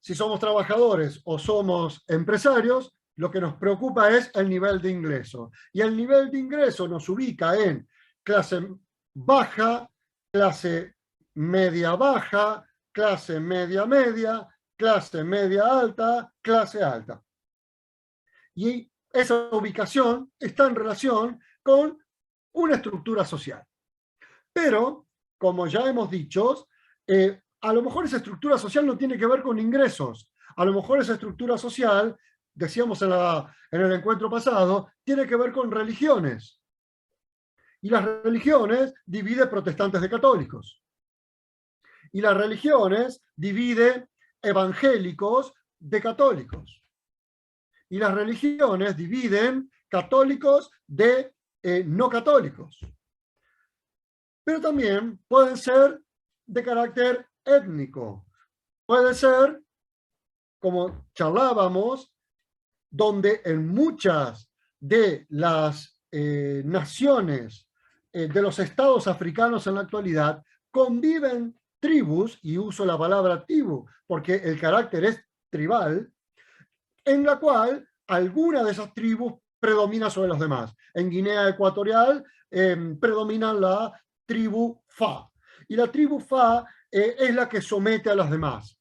si somos trabajadores o somos empresarios, lo que nos preocupa es el nivel de ingreso. Y el nivel de ingreso nos ubica en clase baja, clase media baja, clase media media, clase media alta, clase alta. Y esa ubicación está en relación con una estructura social. Pero, como ya hemos dicho, a lo mejor esa estructura social no tiene que ver con ingresos. A lo mejor esa estructura social, decíamos en el encuentro pasado, tiene que ver con religiones. Y las religiones dividen protestantes de católicos. Y las religiones dividen evangélicos de católicos. Y las religiones dividen católicos de no católicos. Pero también pueden ser de carácter étnico. Puede ser, como charlábamos, donde en muchas de las naciones de los estados africanos en la actualidad conviven tribus, y uso la palabra tribu porque el carácter es tribal, en la cual alguna de esas tribus predomina sobre los demás. En Guinea Ecuatorial predomina la tribu Fa, y la tribu Fa es la que somete a las demás.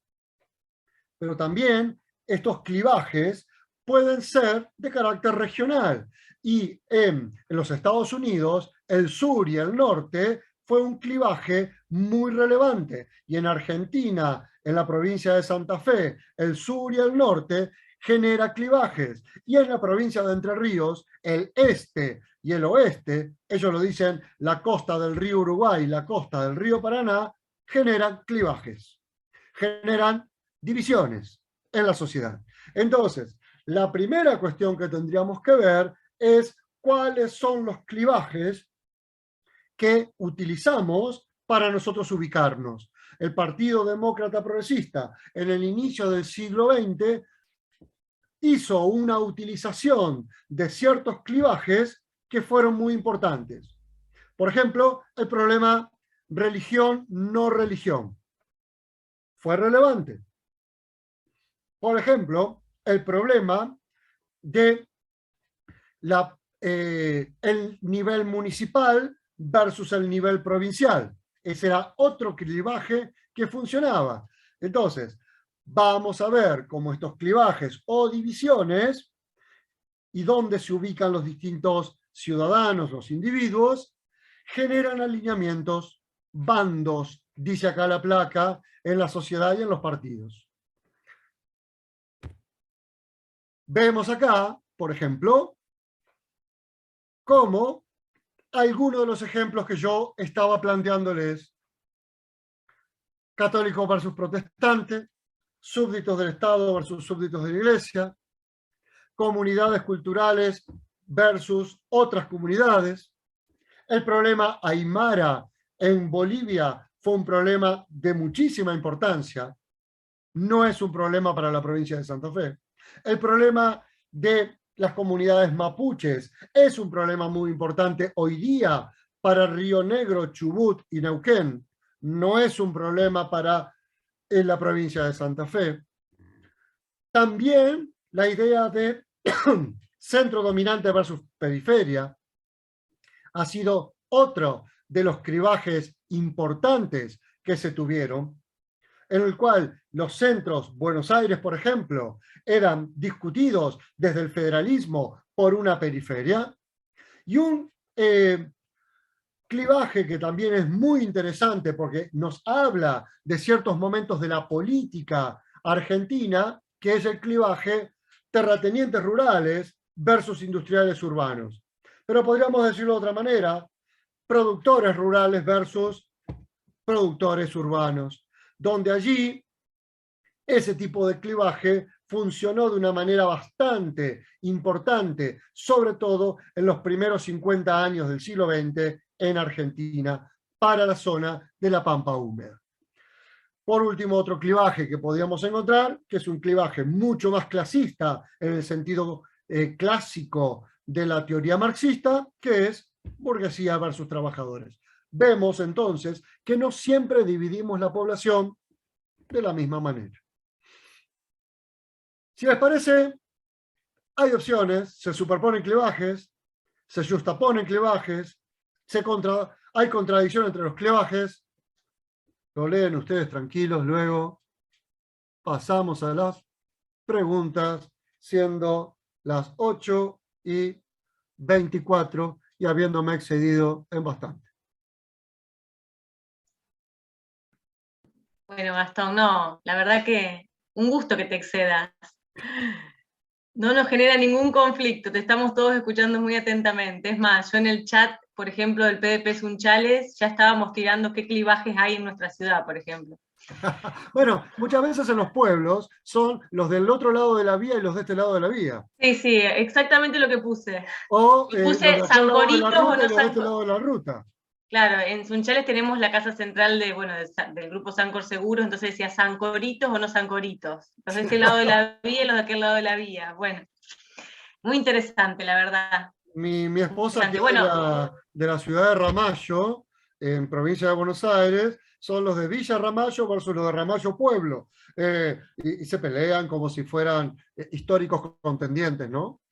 Pero también estos clivajes pueden ser de carácter regional, y en los Estados Unidos el sur y el norte fue un clivaje muy relevante, y en Argentina, en la provincia de Santa Fe, el sur y el norte genera clivajes, y en la provincia de Entre Ríos, el este y el oeste, ellos lo dicen, la costa del río Uruguay, la costa del río Paraná, generan clivajes, generan divisiones en la sociedad. Entonces, la primera cuestión que tendríamos que ver es cuáles son los clivajes que utilizamos para nosotros ubicarnos. El Partido Demócrata Progresista en el inicio del siglo XX hizo una utilización de ciertos clivajes que fueron muy importantes. Por ejemplo, el problema religión-no religión fue relevante. Por ejemplo, el problema de el nivel municipal versus el nivel provincial. Ese era otro clivaje que funcionaba. Entonces, vamos a ver cómo estos clivajes o divisiones y dónde se ubican los distintos ciudadanos, los individuos, generan alineamientos, bandos, dice acá la placa, en la sociedad y en los partidos. Vemos acá, por ejemplo, cómo algunos de los ejemplos que yo estaba planteándoles: católico versus protestante, súbditos del Estado versus súbditos de la Iglesia, comunidades culturales versus otras comunidades. El problema aymara en Bolivia fue un problema de muchísima importancia, no es un problema para la provincia de Santa Fe. El problema de las comunidades mapuches es un problema muy importante hoy día para Río Negro, Chubut y Neuquén. No es un problema para la provincia de Santa Fe. También la idea de centro dominante versus periferia ha sido otro de los cribajes importantes que se tuvieron, en el cual los centros, Buenos Aires, por ejemplo, eran discutidos desde el federalismo por una periferia, y un clivaje que también es muy interesante porque nos habla de ciertos momentos de la política argentina, que es el clivaje terratenientes rurales versus industriales urbanos. Pero podríamos decirlo de otra manera, productores rurales versus productores urbanos, donde allí ese tipo de clivaje funcionó de una manera bastante importante, sobre todo en los primeros 50 años del siglo XX en Argentina, para la zona de la Pampa húmeda. Por último, otro clivaje que podíamos encontrar, que es un clivaje mucho más clasista en el sentido clásico de la teoría marxista, que es burguesía versus trabajadores. Vemos entonces que no siempre dividimos la población de la misma manera. Si les parece, hay opciones, se superponen clivajes, se justaponen clivajes, hay contradicción entre los clivajes. Lo leen ustedes tranquilos, luego pasamos a las preguntas, siendo las 8:24 y habiéndome excedido en bastante. Bueno, Gastón, no, la verdad que un gusto que te excedas. No nos genera ningún conflicto, te estamos todos escuchando muy atentamente. Es más, yo en el chat, por ejemplo, del PDP Sunchales, ya estábamos tirando qué clivajes hay en nuestra ciudad, por ejemplo. Bueno, muchas veces en los pueblos son los del otro lado de la vía y los de este lado de la vía. Sí, sí, exactamente lo que puse. O Y los puse de aquel lado de la Sancoritos o ruta no y los de este lado de la ruta. Claro, en Sunchales tenemos la casa central del grupo Sancor Seguros, entonces decía Sancoritos o no Sancoritos. Los de este lado de la vía y los de aquel lado de la vía. Bueno, muy interesante, la verdad. Mi esposa, que es Bueno, de la ciudad de Ramallo, en provincia de Buenos Aires, son los de Villa Ramallo versus los de Ramallo Pueblo. Y se pelean como si fueran históricos contendientes, ¿no?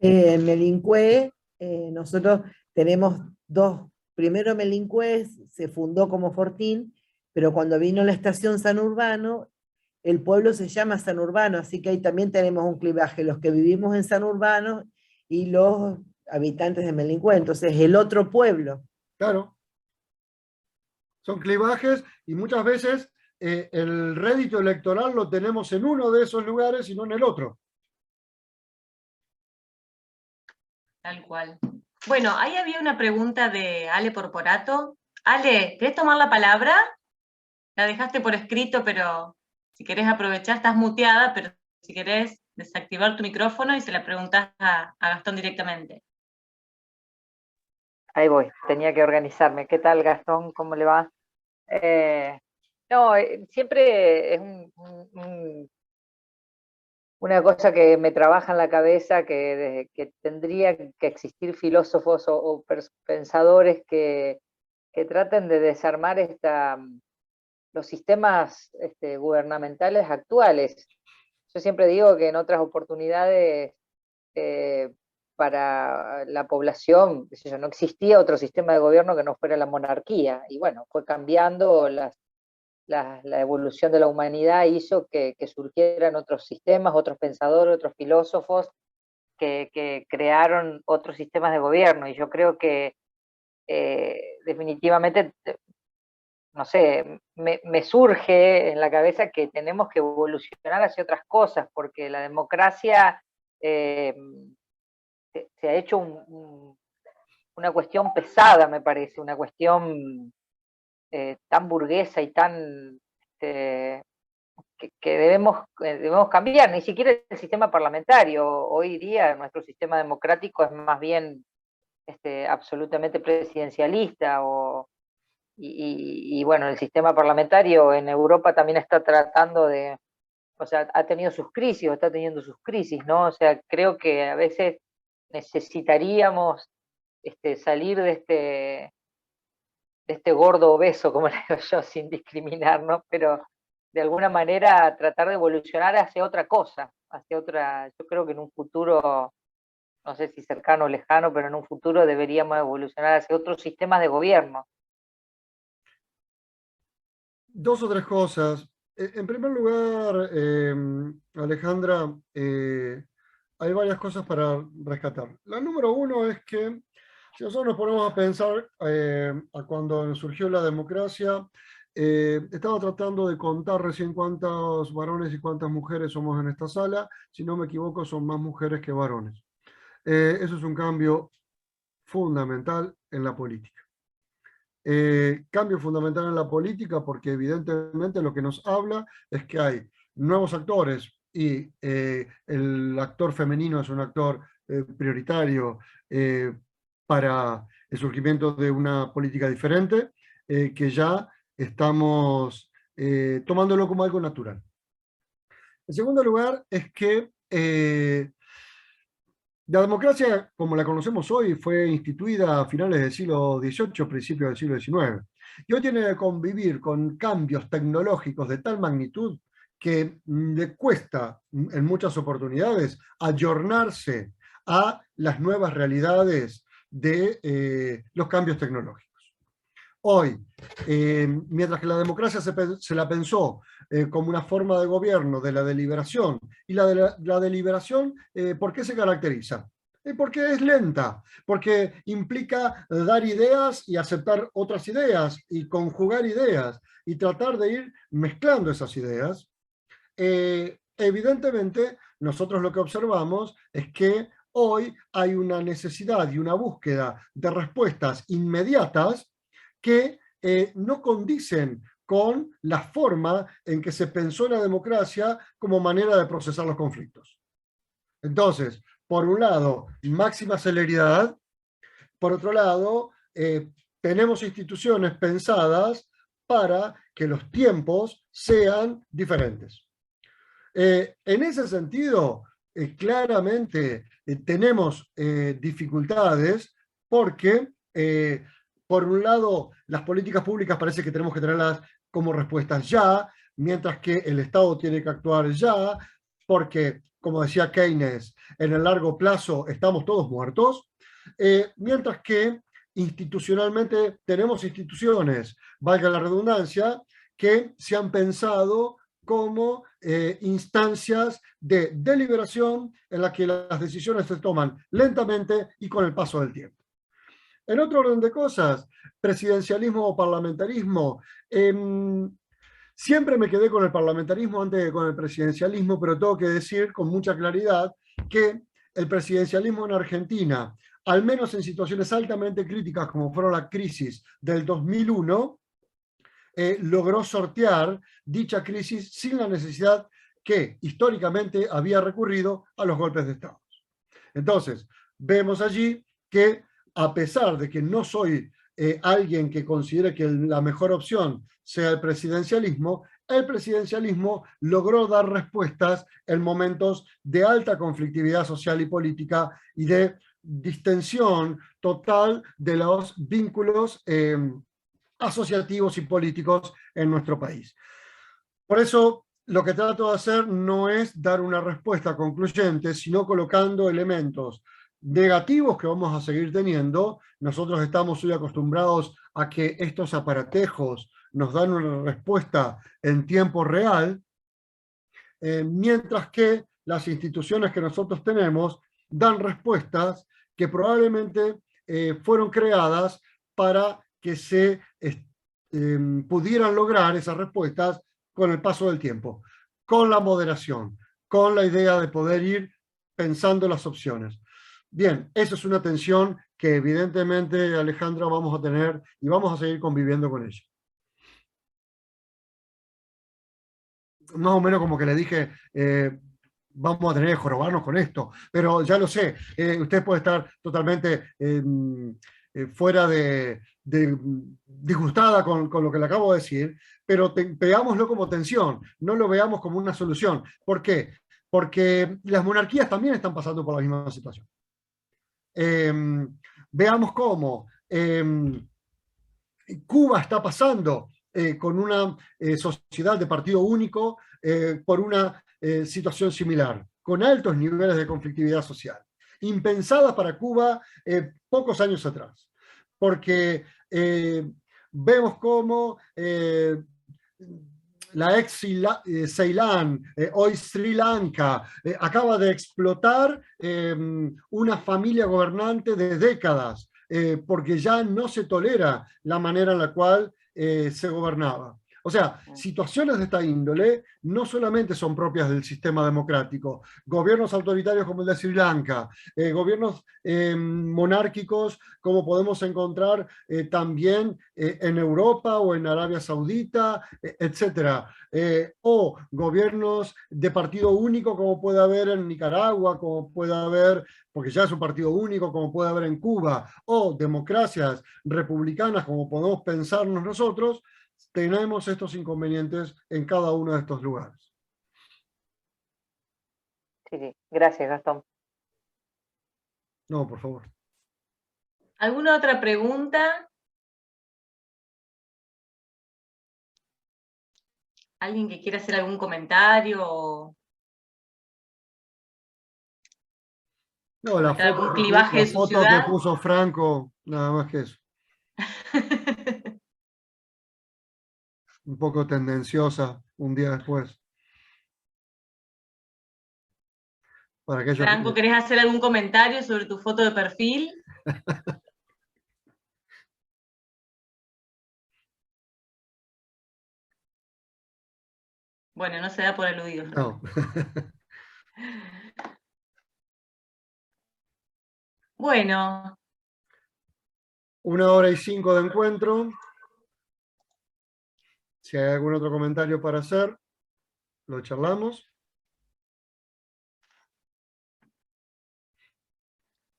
En Melincué, nosotros tenemos dos. Primero Melincué se fundó como Fortín, pero cuando vino la estación San Urbano, el pueblo se llama San Urbano, así que ahí también tenemos un clivaje, los que vivimos en San Urbano y los habitantes de Melincué, entonces el otro pueblo. Claro. Son clivajes y muchas veces el rédito electoral lo tenemos en uno de esos lugares y no en el otro. tal cual. Bueno, ahí había una pregunta de Ale Porporato. Ale, ¿querés tomar la palabra? La dejaste por escrito, pero si querés aprovechar, estás muteada, pero si querés desactivar tu micrófono y se la preguntás a Gastón directamente. Ahí voy, tenía que organizarme. ¿Qué tal, Gastón? ¿Cómo le va? Siempre es una cosa que me trabaja en la cabeza, que tendría que existir filósofos o pensadores que traten de desarmar los sistemas gubernamentales actuales. Yo siempre digo que en otras oportunidades para la población, qué sé yo, no existía otro sistema de gobierno que no fuera la monarquía, y bueno, fue cambiando la evolución de la humanidad, hizo que surgieran otros sistemas, otros pensadores, otros filósofos que crearon otros sistemas de gobierno, y yo creo que definitivamente, no sé, me surge en la cabeza que tenemos que evolucionar hacia otras cosas, porque la democracia se ha hecho una cuestión pesada, me parece, una cuestión tan burguesa y tan que debemos cambiar. Ni siquiera el sistema parlamentario. Hoy día nuestro sistema democrático es más bien absolutamente presidencialista, y bueno, el sistema parlamentario en Europa también está tratando de, o sea, ha tenido sus crisis, o está teniendo sus crisis, ¿no? O sea, creo que a veces necesitaríamos salir de este gordo obeso, como le digo yo, sin discriminar, ¿no? Pero de alguna manera tratar de evolucionar hacia otra cosa, hacia otra, yo creo que en un futuro, no sé si cercano o lejano, pero en un futuro deberíamos evolucionar hacia otros sistemas de gobierno. Dos o tres cosas. En primer lugar, Alejandra, hay varias cosas para rescatar. La número uno es que si nosotros nos ponemos a pensar a cuando surgió la democracia, estaba tratando de contar recién cuántos varones y cuántas mujeres somos en esta sala. Si no me equivoco, son más mujeres que varones. Eso es un cambio fundamental en la política. Cambio fundamental en la política porque evidentemente lo que nos habla es que hay nuevos actores y el actor femenino es un actor prioritario para el surgimiento de una política diferente, que ya estamos tomándolo como algo natural. En segundo lugar es que la democracia, como la conocemos hoy, fue instituida a finales del siglo XVIII, principios del siglo XIX. Y hoy tiene que convivir con cambios tecnológicos de tal magnitud que le cuesta en muchas oportunidades ayornarse a las nuevas realidades de los cambios tecnológicos. Hoy, mientras que la democracia se la pensó como una forma de gobierno de la deliberación, y la deliberación, ¿por qué se caracteriza? Porque es lenta, porque implica dar ideas y aceptar otras ideas, y conjugar ideas, y tratar de ir mezclando esas ideas. Evidentemente, nosotros lo que observamos es que hoy hay una necesidad y una búsqueda de respuestas inmediatas que no condicen con la forma en que se pensó la democracia como manera de procesar los conflictos. Entonces, por un lado, máxima celeridad, por otro lado, tenemos instituciones pensadas para que los tiempos sean diferentes. En ese sentido, claramente tenemos dificultades porque, por un lado, las políticas públicas parece que tenemos que tenerlas como respuestas ya, mientras que el Estado tiene que actuar ya, porque, como decía Keynes, en el largo plazo estamos todos muertos, mientras que institucionalmente tenemos instituciones, valga la redundancia, que se han pensado como instancias de deliberación en las que las decisiones se toman lentamente y con el paso del tiempo. En otro orden de cosas, presidencialismo o parlamentarismo, siempre me quedé con el parlamentarismo antes que con el presidencialismo, pero tengo que decir con mucha claridad que el presidencialismo en Argentina, al menos en situaciones altamente críticas como fueron la crisis del 2001, logró sortear dicha crisis sin la necesidad que históricamente había recurrido a los golpes de Estado. Entonces, vemos allí que a pesar de que no soy alguien que considere que la mejor opción sea el presidencialismo logró dar respuestas en momentos de alta conflictividad social y política y de distensión total de los vínculos asociativos y políticos en nuestro país. Por eso, lo que trato de hacer no es dar una respuesta concluyente, sino colocando elementos negativos que vamos a seguir teniendo. Nosotros estamos hoy acostumbrados a que estos aparatejos nos dan una respuesta en tiempo real, mientras que las instituciones que nosotros tenemos dan respuestas que probablemente fueron creadas para que se pudieran lograr esas respuestas con el paso del tiempo, con la moderación, con la idea de poder ir pensando las opciones. Bien, eso es una tensión que evidentemente, Alejandra, vamos a tener y vamos a seguir conviviendo con ella. Más o menos como que le dije, vamos a tener que jorobarnos con esto, pero ya lo sé, usted puede estar totalmente fuera de disgustada con lo que le acabo de decir, pero veámoslo como tensión, no lo veamos como una solución. ¿Por qué? Porque las monarquías también están pasando por la misma situación. Veamos cómo Cuba está pasando con una sociedad de partido único por una situación similar, con altos niveles de conflictividad social, impensada para Cuba pocos años atrás, porque vemos cómo la ex Ceilán, hoy Sri Lanka, acaba de explotar una familia gobernante de décadas, porque ya no se tolera la manera en la cual se gobernaba. O sea, situaciones de esta índole no solamente son propias del sistema democrático, gobiernos autoritarios como el de Sri Lanka, gobiernos monárquicos como podemos encontrar también en Europa o en Arabia Saudita, etcétera, o gobiernos de partido único como puede haber en Nicaragua, como puede haber, porque ya es un partido único, como puede haber en Cuba, o democracias republicanas como podemos pensarnos nosotros. Tenemos estos inconvenientes en cada uno de estos lugares. Sí. Gracias, Gastón. No, por favor. ¿Alguna otra pregunta? ¿Alguien que quiera hacer algún comentario? No, la ¿Comentar algún foto, clivaje la de su foto que ciudad? puso Franco, nada más que eso. Un poco tendenciosa un día después. Para aquellos Franco, que... ¿querés hacer algún comentario sobre tu foto de perfil? Bueno, no se da por aludido. No. Bueno, 1 hora y 5 de encuentro. Si hay algún otro comentario para hacer, lo charlamos.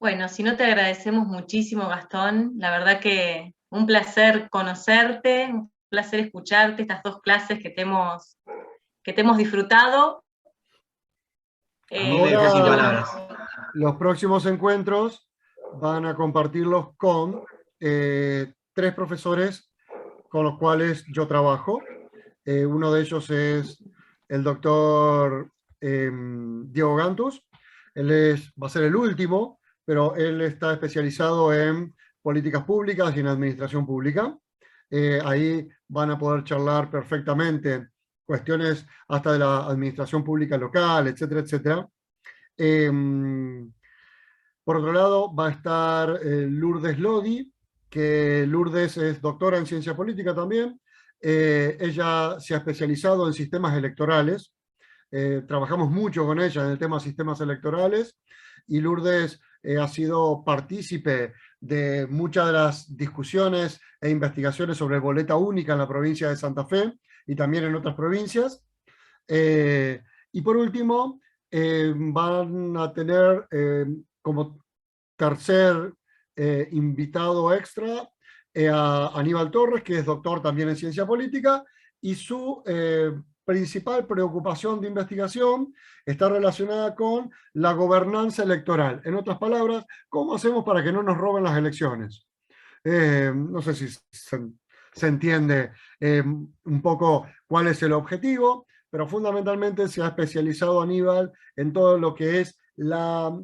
bueno, si no te agradecemos muchísimo, Gastón. La verdad que un placer conocerte, un placer escucharte, estas 2 clases que te hemos disfrutado. A mí me dejó sin palabras. Los próximos encuentros van a compartirlos con 3 profesores con los cuales yo trabajo. Uno de ellos es el doctor Diego Gantus. Va a ser el último, pero él está especializado en políticas públicas y en administración pública. Ahí van a poder charlar perfectamente cuestiones hasta de la administración pública local, etcétera, etcétera. Por otro lado, va a estar Lourdes Lodi, que Lourdes es doctora en ciencia política también. Ella se ha especializado en sistemas electorales. Trabajamos mucho con ella en el tema de sistemas electorales y Lourdes ha sido partícipe de muchas de las discusiones e investigaciones sobre boleta única en la provincia de Santa Fe y también en otras provincias. Y por último, van a tener como tercer invitado extra a Aníbal Torres, que es doctor también en ciencia política, y su principal preocupación de investigación está relacionada con la gobernanza electoral. En otras palabras, ¿cómo hacemos para que no nos roben las elecciones? No sé si se entiende un poco cuál es el objetivo, pero fundamentalmente se ha especializado Aníbal en todo lo que es la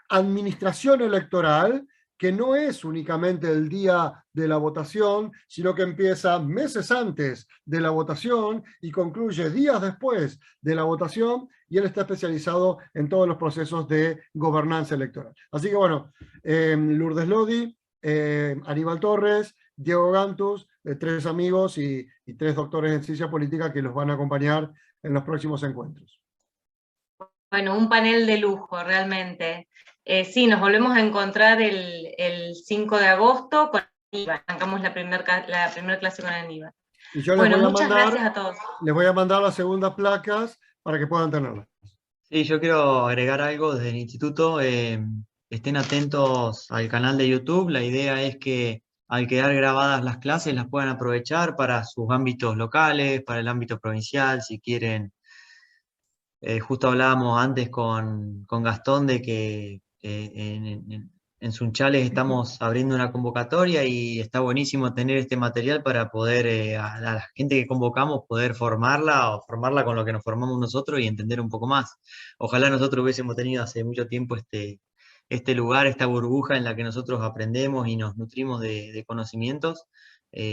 administración electoral, que no es únicamente el día de la votación, sino que empieza meses antes de la votación y concluye días después de la votación, y él está especializado en todos los procesos de gobernanza electoral. Así que bueno, Lourdes Lodi, Aníbal Torres, Diego Gantus, 3 amigos y 3 doctores en ciencia política que los van a acompañar en los próximos encuentros. Bueno, un panel de lujo, realmente. Sí, nos volvemos a encontrar el 5 de agosto con Aníbal. Arrancamos la primera clase con Aníbal. Y yo bueno, muchas gracias a todos. Les voy a mandar las segundas placas para que puedan tenerlas. Sí, yo quiero agregar algo desde el instituto. Estén atentos al canal de YouTube. La idea es que al quedar grabadas las clases las puedan aprovechar para sus ámbitos locales, para el ámbito provincial, si quieren. Justo hablábamos antes con Gastón de que en Sunchales estamos abriendo una convocatoria y está buenísimo tener este material para poder, a la gente que convocamos, poder formarla o formarla con lo que nos formamos nosotros y entender un poco más. Ojalá nosotros hubiésemos tenido hace mucho tiempo este lugar, esta burbuja en la que nosotros aprendemos y nos nutrimos de conocimientos.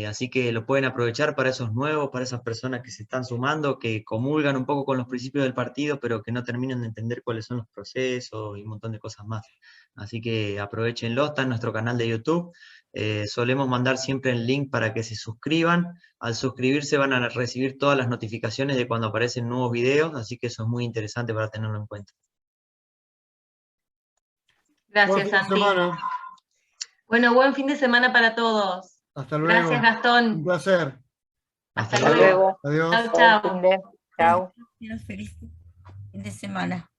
Así que lo pueden aprovechar para esos nuevos, para esas personas que se están sumando, que comulgan un poco con los principios del partido, pero que no terminan de entender cuáles son los procesos y un montón de cosas más. Así que aprovechenlo, está en nuestro canal de YouTube. Solemos mandar siempre el link para que se suscriban. Al suscribirse van a recibir todas las notificaciones de cuando aparecen nuevos videos, así que eso es muy interesante para tenerlo en cuenta. Gracias, Santi. Bueno, buen fin de semana para todos. Hasta luego. Gracias, Gastón. Un placer. Hasta luego. Adiós. Chao, chao. Chao. Feliz fin de semana.